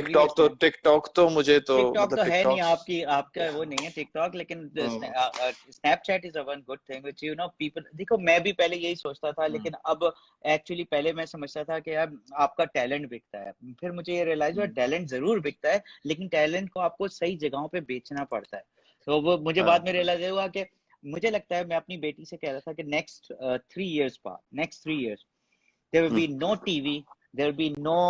टिकटॉक तो मुझे तो टिकटॉक तो मतलब है नहीं टिकटॉक। आपकी, आपका वो नहीं है टिकटॉक, लेकिन Snapchat is a one good thing which you know people, देखो मैं भी पहले यही सोचता था, लेकिन अब एक्चुअली पहले मैं समझता था कि यार आपका टैलेंट बिकता है, फिर मुझे ये रियलाइज हुआ टैलेंट जरूर बिकता है, लेकिन टैलेंट को आपको सही जगहों पे बेचना पड़ता है। तो वो मुझे बाद में हाँ, रियलाइज हुआ कि, मुझे लगता है मैं अपनी बेटी से कह रहा था कि नेक्स्ट 3 years बाद, next 3 years there will be no TV, there will be no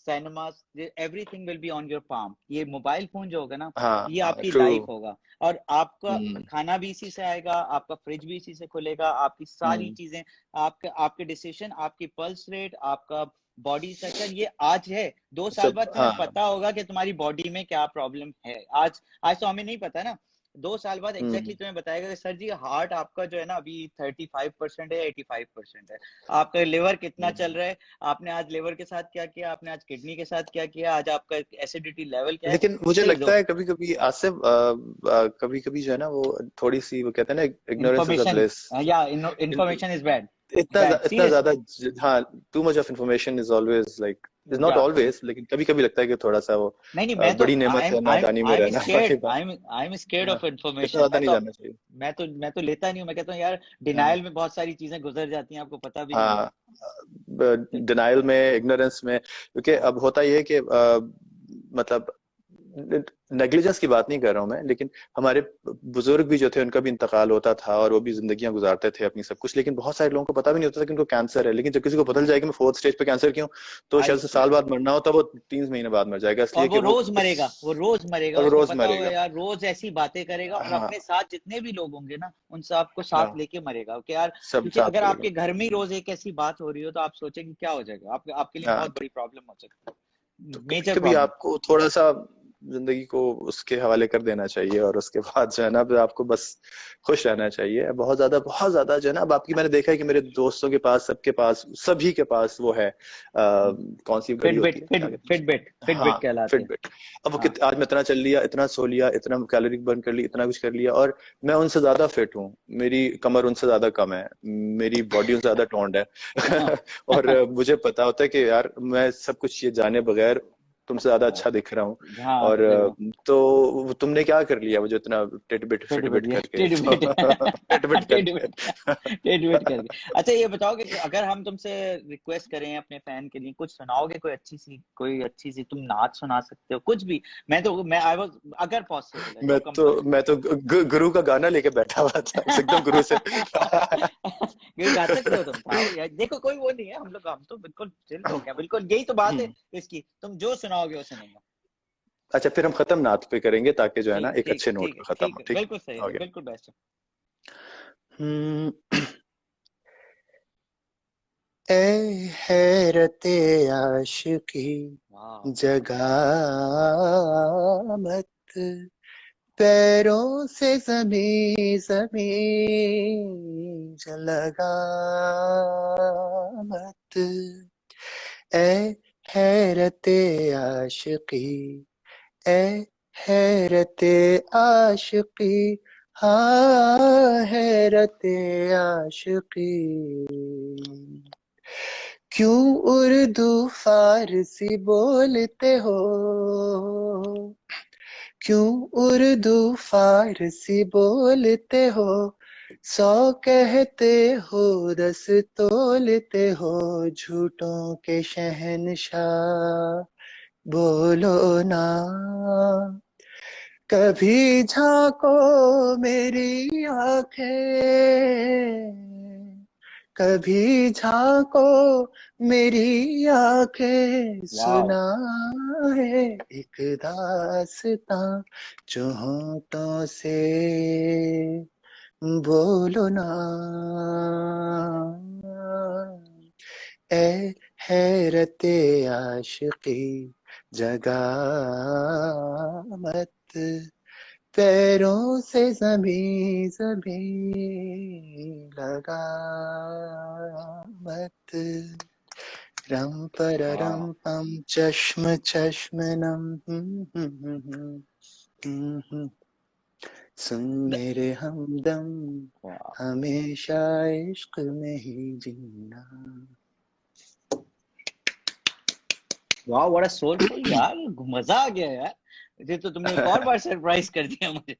cinemas, everything will be on your palm, ये मोबाइल फोन जो होगा ना, हाँ, ये हाँ, आपकी ट्रू। लाइफ होगा, और आपका खाना भी इसी से आएगा, आपका फ्रिज भी इसी से खुलेगा, आपकी सारी चीजें, आपके आपके डिसीजन, आपकी पल्स रेट, आपका बॉडी स्ट्रक्चर, ये आज है, 2 साल सब, बाद तुम्हें हाँ। पता होगा कि तुम्हारी बॉडी में क्या प्रॉब्लम है। आज आज तो हमें नहीं पता ना, 2 साल बाद एग्जैक्टली तुम्हें बताएगा कि सर जी हार्ट आपका जो है ना अभी 35% है, 85% है, आपका लिवर कितना चल रहा है, आपने आज लिवर के साथ क्या किया, आपने आज किडनी के साथ क्या किया, आज आपका एसिडिटी लेवल क्या है, लेकिन मुझे सिर्फ लगता दो है कभी कभी आसिफ, कभी कभी जो है ना वो थोड़ी सी, वो कहते हैं ना, ignorance is a information, bliss. या इंफॉर्मेशन इज बैड, बैड इतना सीरियसली। ज्यादा हाँ, too much of information is always like, is not या ऑलवेज, लेकिन कभी कभी लगता है कि थोड़ा सा वो नहीं मैं तो बड़ी नेमत है नादानी में आई एम रहना। स्केर्ड, वाली बात। आई एम स्केर्ड हाँ, ऑफ इतना इंफॉर्मेशन, ज्यादा नहीं जानना चाहिए। मैं तो लेता नहीं हूँ, मैं कहता हूँ यार हाँ, डिनाइल में बहुत सारी चीजें गुजर जाती हैं, आपको पता भी नहीं हाँ, होता। डिनाइल में, इग्नोरेंस में, क्योंकि अब होता ये है कि मतलब नेग्लिजेंस की बात नहीं कर रहा हूं मैं, लेकिन हमारे बुजुर्ग भी जो थे उनका भी इंतकाल होता था और वो भी जिंदगियां गुजारते थे अपनी सब कुछ, लेकिन बहुत सारे लोगों को पता भी नहीं होता था कि उनको कैंसर है। लेकिन जब किसी को पता चल जाएगा मैं 4th स्टेज पे कैंसर क्यों, तो शायद आई से साल बाद मरना हो, तो वो 3 महीने बाद मर जाएगा, और इसलिए वो कि वो रोज मरेगा, वो रोज मरेगा, और उसको रोज पता होगा मरेगा। यार रोज ऐसी बातें करेगा, और हाँ, अपने साथ जितने भी लोग होंगे ना उन सबको साथ हाँ, लेके मरेगा कि यार, सब क्योंकि साथ अगर मिलेगा। आपके घर में ही रोज एक ऐसी बात हो रही हो तो आप सोचेंगे क्या हो जाएगा, आपके लिए हाँ, बहुत बड़ी प्रॉब्लम हो सकती तो है, कभी मेजर कभी प्रॉब्लम। आपको थोड़ा सा जिंदगी को उसके हवाले कर देना चाहिए, और उसके बाद जो है ना, अब आपको बस खुश रहना चाहिए। बहुत ज्यादा जो है ना, अब आपकी, मैंने देखा है कि मेरे दोस्तों के पास, सबके पास, सभी के पास वो है, कौन सी घड़ी होती फिटबिट है, क्या फिट कहते हैं उसको? फिटबिट फिटबिट हाँ, कहलाते हैं। फिटबिट। अब वो हाँ आज मैं इतना चल लिया, इतना सो लिया, इतना कैलोरी बर्न कर ली, इतना कुछ कर लिया, और मैं उनसे ज्यादा फिट हूँ, मेरी कमर उनसे ज्यादा कम है, मेरी बॉडी उनसे ज्यादा टोन्ड है। और मुझे पता होता है कि यार मैं सब कुछ ये जाने बगैर तुमसे ज्यादा अच्छा दिख रहा हूँ। हाँ और देखो तो तुमने क्या कर लिया वो जो इतना टिटबिट टिटबिट फिटबिट ये करके, तो टिटबिट टिटबिट करके। टिटबिट टिटबिट करके। अच्छा ये बताओ कि अगर हम तुमसे रिक्वेस्ट करें अपने फैन के लिए, कुछ सुनाओगे, कोई अच्छी सी तुम नाच सुना सकते हो कुछ भी, मैं आई वाज, अगर पॉसिबल है, नो कंपल्सन। मैं तो गुरु का गाना लेके बैठा हुआ था एकदम गुरु से। ये गा सकते हो तुम, गाओ यार, देखो कोई वो नहीं है, हम तो बिल्कुल चिल लोग हैं, बिल्कुल यही तो बात है इसकी, तुम जो सुनाओगे वो सुनेंगे। अच्छा, फिर हम खत्म नाथ पे करेंगे, ताकि जो है ना ठीक एक ठीक अच्छे नोट ठीक है, पे खत्म ठीक हो, है, ठीक बिल्कुल सही है? हो है, गया। बिल्कुल बेस्ट है। हम्म, ए हैरते आशिकी वाह। जगा मत, पैरों से जमी जमी लगा मत, ए हैरते आशिकी, ए हैरते आशिकी, हाँ हैरते आशिकी, क्यों उर्दू फारसी बोलते हो, क्यों उर्दू फारसी बोलते हो, 100 कहते हो 10 तोलते हो, झूठों के शहंशाह बोलो ना। कभी झांको मेरी आंखें, कभी झांको मेरी आंखें, वाओ, सुना है एक दास्तां जो होठों से बोलो ना। ए हैरत आशिकी जगा मत, पैरों से जमी जमी लगा मत। रम पर वाह, रम पम चश्म चश्म नम, सुन मेरे हमदम, वाह, हमेशा इश्क में ही जीना। वाह, व्हाट अ सोलफुल यार, मजा आ गया यार। ये तो तुमने एक और बार सरप्राइज कर दिया मुझे।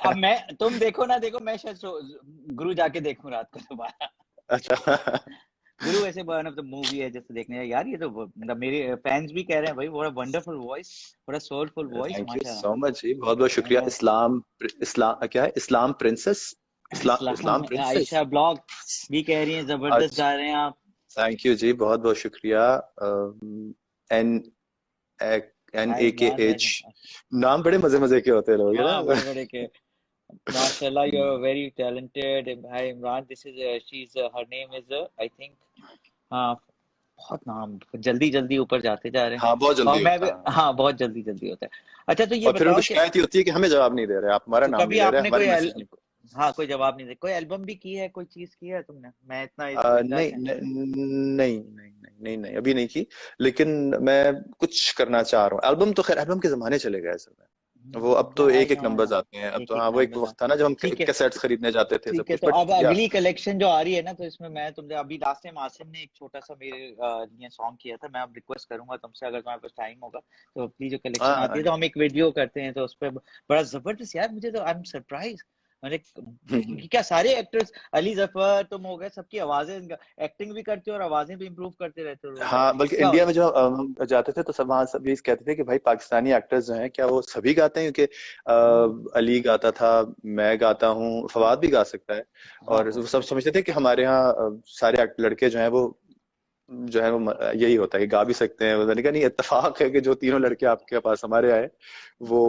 अब मैं, तुम देखो ना देखो, मैं शायद गुरु जाके देखूं रात को दोबारा। अच्छा। गुरु वैसे वन ऑफ द मूवी है जैसे देखने है यार, ये तो मतलब मेरे फैंस भी कह रहे हैं भाई, what a wonderful voice, what a soulful voice, thank you माशाल्लाह। सो मच जी, बहुत बहुत शुक्रिया। Yeah. इस्लाम, इस्लाम क्या है, इस्लाम प्रिंसेस, इस्लाम इस्लाम इस्लाम, प्रिंसेस। आयशा ब्लॉग भी कह रही हैं जबरदस्त अच्छा, गा रहे हैं आप। थैंक यू जी, बहुत बहुत शुक्रिया। एन एन हाय ए के इमरान एच, भाई। नाम बड़े मजे मजे के होते हैं लोग, है हाँ, ना। बड़े बड़े के, माशाल्लाह, you are very talented. Hi Imran, this is, she is, her name is, I think, हाँ, बहुत नाम जल्दी जल्दी ऊपर जाते जा रहे हैं। हाँ, बहुत और जल्दी मैं भी, होता है। हाँ, बहुत जल्दी जल्दी होता है। अच्छा, तो ये और फिर उनको बताओ कि शिकायत ही होती है कि हमें जवाब नहीं दे रहे, आप हमारा तो नाम कभी नहीं ले रहे, आपने हमारे कोई मैसेज नहीं। हाँ, कोई जवाब नहीं दे, कोई एल्बम भी की है, कोई चीज की है तुमने? मैं इतना इतना नहीं नहीं नहीं नहीं नहीं नहीं, अभी नहीं की। लेकिन मैं कुछ करना चाह रहा हूँ। एल्बम तो खैर, एल्बम के जमाने चले गए असल में। वो अब तो आई एक एक नो, आई नंबर्स नो, आते हैं अब एक तो। एक हाँ, वो एक नंबर था। वक्त था ना जब हम ठीक है, कैसेट्स खरीदने जाते थे सब ठीक है। कुछ, तो बट अब या। अगली कलेक्शन जो आ रही है ना, तो इसमें मैं तुमने अभी लास्ट टाइम आसिम ने एक छोटा सा मेरे लिए सॉन्ग किया था, मैं अब रिक्वेस्ट करूंगा तुमसे, अगर तुम्हारे पास टाइम होगा तो अपनी जो कलेक्शन आती हाँ। है तो हम एक वीडियो करते हैं, तो उस पर बड़ा जबरदस्त यार, मुझे तो आई एम सरप्राइज। मैंने, क्योंकि क्या सारे एक्टर्स, अली जफर तुम हो गए, सबकी आवाजें, एक्टिंग भी करते हो और आवाजें भी इम्प्रूव करते रहते हो रोज यार। हाँ, बल्कि क्या इंडिया में जो हम जाते थे तो सब वहाँ सब ये कहते थे कि भाई पाकिस्तानी एक्टर्स जो हैं क्या वो सभी गाते हैं, क्योंकि अली गाता था, मैं गाता हूँ, फवाद भी गा सकता है। हाँ, और वो हाँ, सब समझते थे कि हमारे यहाँ सारे लड़के जो हैं वो जो है वो यही होता है कि गा भी सकते हैं। मैंने कहा नहीं, इत्तेफाक है कि जो तीनों लड़के आपके पास हमारे आए वो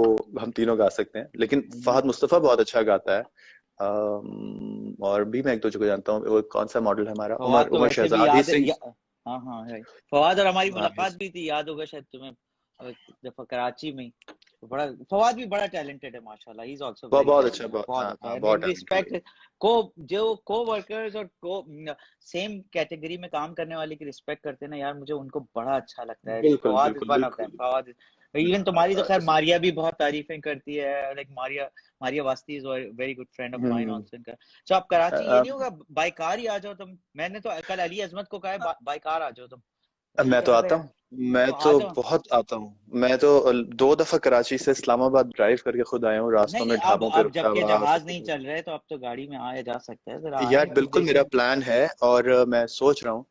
हम तीनों गा सकते हैं। लेकिन ये, फहद मुस्तफा बहुत अच्छा गाता है। और भी मैं एक दो जगह जानता हूँ। वो कौन सा मॉडल है हमारा, उमर फवाद तो उमर वैसे भी शहजाद, ही याद है सिंग्स। हाँ, हाँ, है। फवाद और हमारी हाँ, मुलाकात भी थी, याद होगा शायद तुम्हें, एक दफा कराची में ही। तो बड़ा, फवाद भी बड़ा टैलेंटेड है माशाल्लाह, ही इज आल्सो बहुत वेरी बहुत अच्छा, टैलेंटेड, बहुत, बहुत हाँ अच्छा हाँ, है। बहुत मेरी टैलेंटेड है। रिस्पेक्ट को, जो को वर्कर्स और को सेम कैटेगरी में काम करने वाले की रिस्पेक्ट करते हैं ना यार, मुझे उनको बड़ा अच्छा लगता है। बिल्कुल फवाद इज बिल्कुल वन ऑफ देम, बिल्कुल। फवाद इवन तुम्हारी तो खैर, इस- मारिया भी बहुत तारीफें करती है, like Maria, Maria Wasti is very good friend of mine hmm, also. तो आप कराची, ये अ, नहीं होगा बाय कार ही आ जाओ तुम? मैंने तो कल अली अजमत को कहा है बाय कार आ जाओ तुम, तो वो मैं कह तो रहा था आता यार, हूँ। मैं तो आ तो जाओ। बहुत आता हूँ। मैं तो 2 दफा कराची से इस्लामाबाद ड्राइव करके खुद आया हूँ, नहीं रास्तों नहीं, में अब ढाबों पे रुका जबकि हुआ, सब जहाज कुछ नहीं हुआ। चल रहे तो अब तो गाड़ी में आया जा सकता है, जरा यार आए हम बिल्कुल मेरा देखें। प्लान है, और मैं सोच रहा हूँ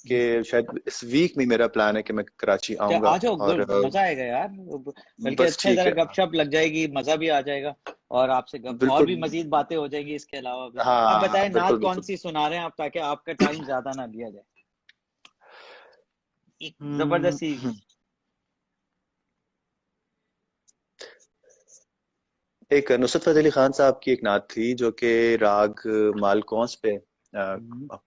कि शायद इस वीक में मेरा प्लान है कि मैं कराची आ आऊंगा। जाओ, और मजा आएगा यार, बल्कि बस अच्छा है, ठीक जरा है। गपशप लग जाएगी, मजा भी आ जाएगा, और आपसे गप और भी बिल्कुल। मजीद बातें हो जाएंगी इसके अलावा भी। आप हाँ बताएं, बिल्कुल नात कौन बिल्कुल। सी सुना रहे हैं आप, ताकि आपका टाइम ज्यादा ना लिया जाए, एक हम्म, जबरदस्त सी। एक नुसरत फतेह अली खान साहब की एक नात थी जो कि राग मालकौंस पे, हम्म,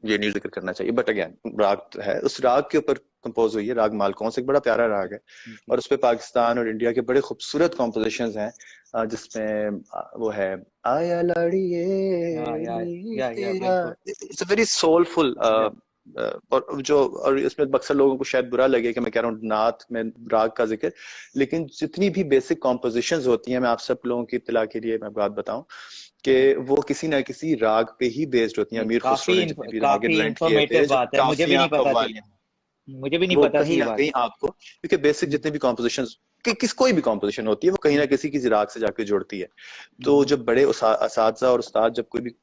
ये नहीं जिक्र करना चाहिए बट अगेन राग है, उस राग के ऊपर कंपोज हुई है। राग मालकौंस एक बड़ा प्यारा राग है, जी, और उस पे पाकिस्तान और इंडिया के बड़े खूबसूरत कॉम्पोजिशंस हैं। जिसमें वो है, आया या लाड़िए या नी या तेरा। बिल्कुल, इट्स अ वेरी सोलफुल। या और इसमें अक्सर लोगों को शायद बुरा लगे कि मैं कह रहा हूँ नात में राग का जिक्र, लेकिन जितनी भी बेसिक कॉम्पोजिशंस होती हैं, मैं आप सब लोगों की इत्तला के लिए मैं बात बताऊं कि वो किसी ना किसी राग पे ही बेस्ड होती हैं। नहीं, अमीर खुसरो ने जितने भी राग काफी इन्वेंट किए इंफॉर्मेटिव थे, जो बात है, मुझे भी काफियां नहीं पता थी, कव्वालियां, मुझे भी नहीं वो पता थी कहीं ये ना बात। कहीं आपको, क्योंकि बेसिक जितने भी कॉम्पोजिशंस कोई भी कॉम्पोजिशन होती है वो कहीं ना किसी राग से जाके जुड़ती है। तो जब बड़े असातिज़ा और उस्ताद जब कोई भी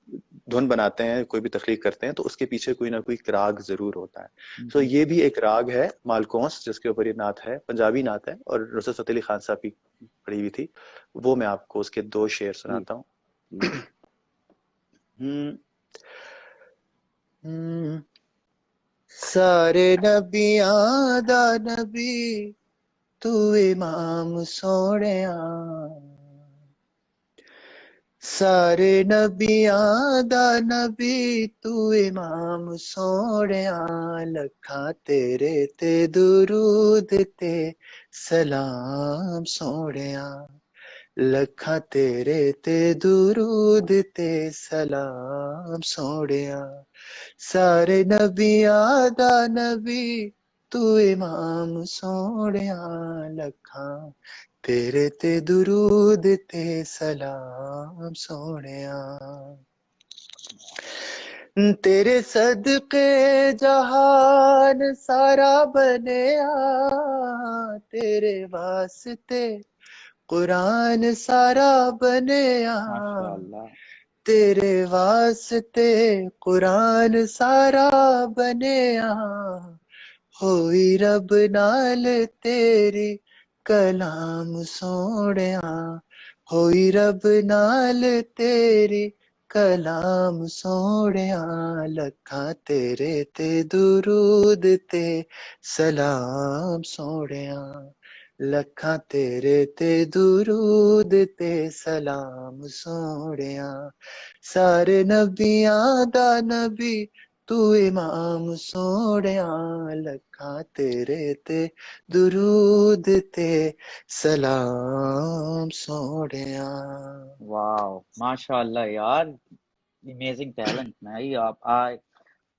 धुन बनाते हैं, कोई भी तख्लीक करते हैं, तो उसके पीछे कोई ना कोई राग जरूर होता है। तो ये भी एक राग है मालकौंस, जिसके ऊपर ये नात है, पंजाबी नात है, और नुसरत फतेह अली खान साहब की पढ़ी हुई थी। वो मैं आपको उसके 2 शेर सुनाता हूँ। सारे नबियां दा नबी तू इमाम सोहणिया, सारे नबियां दा नबी तू इमाम सोहणिया, लखां तेरे ते दुरूद ते सलाम सोहणिया, लखां तेरे ते दुरूद ते सलाम सोहणिया, सारे नबियां दा नबी तू इमाम सोहणिया, लखां तेरे ते दुरूद ते सलाम सोहणिया, तेरे सदके जहान सारा बनेया, तेरे वास्ते कुरान सारा बनेया, माशाअल्लाह। तेरे वास्ते कुरान सारा बनेया, होई रब नाल तेरी कलाम सोहणिया, होई रब नाल तेरी कलाम सोहणिया, लखां तेरे ते दुरूद ते सलाम सोहणिया, लखां तेरे ते दुरूद ते सलाम सोहणिया, सारे नबियां दा नबी तू इमाम सोहणिया, लखां तेरे ते दुरूद ते सलाम सोहणिया। वाओ, माशाअल्लाह यार, अमेजिंग टैलेंट। नहीं आप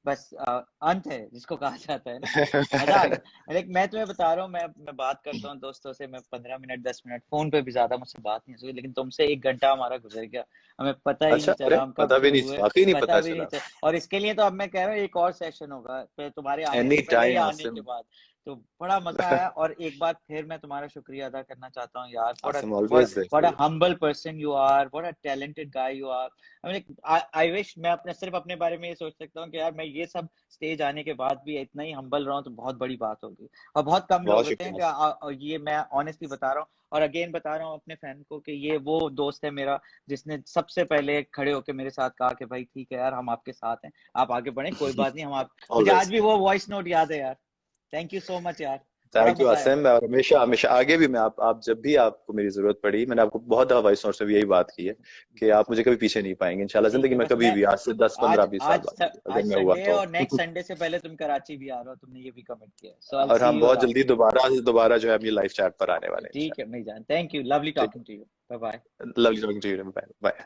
बस अंत है जिसको कहा जाता है ना। मजा आ गया। लेकिन मैं तुम्हें बता रहा हूँ, मैं बात करता हूँ दोस्तों से, मैं 15 मिनट 10 मिनट फोन पे भी ज्यादा मुझसे बात नहीं हुई, लेकिन तुमसे 1 घंटा हमारा गुजर गया, हमें पता ही अच्छा, नहीं अरे चला हम कब पता भी शुरू नहीं, हुए, वाकई नहीं पता पता भी नहीं चला। चला। और इसके लिए तो अब मैं कह रहा हूँ एक और सेशन होगा, फिर तुम्हारे आने एनी से पहले या टाइम आने के आसिम, बाद। तो बड़ा मजा आया, और एक बार फिर मैं तुम्हारा शुक्रिया अदा करना चाहता हूँ यार। Asim always there what for a you. humble person you are, what a talented guy you are। I mean, I wish मैं अपने सिर्फ अपने बारे में ये सोच सकता हूँ कि यार मैं ये सब स्टेज आने के बाद भी इतना ही हम्बल रहा हूँ तो बहुत बड़ी बात होगी। और बहुत कम लोग बहुत होते हैं शुक्रिया आसिम। कि ये मैं ऑनेस्टली बता रहा हूँ, और अगेन बता रहा हूँ अपने फैन को कि ये वो दोस्त है मेरा जिसने सबसे पहले खड़े होकर मेरे साथ कहा कि भाई ठीक है यार, हम आपके साथ हैं, आप आगे बढ़े, कोई बात नहीं, हम आप। मुझे आज ऑलवेज। भी वो वॉइस नोट याद है यार। थैंक यू सो मच यार, बड़ा थैंक यू मजा आया। आसिम, और हमेशा हमेशा आगे भी मैं आप जब भी आपको मेरी जरूरत पड़ी, मैंने आपको बहुत दफा वॉइस नोट से भी यही बात की है कि आप मुझे कभी पीछे नहीं पाएंगे इंशाल्लाह ठीक जिंदगी है, में, बस कभी मैं भी, आज से 10 15 आज 20 साल आज बाद भी आज अगर मैं हुआ संडे है तो। और नेक्स्ट संडे से पहले तुम कराची भी आ रहे हो, तुमने ये भी कमिट किया, सो आई विल और सी हम यू बहुत अराउंड। जल्दी दोबारा जो है अपनी लाइव चैट पर आने वाले हैं ठीक है इंशाल्लाह। मेरी जान, थैंक यू, लवली ठीक talking to you, bye bye. है, lovely talking to you, bye bye.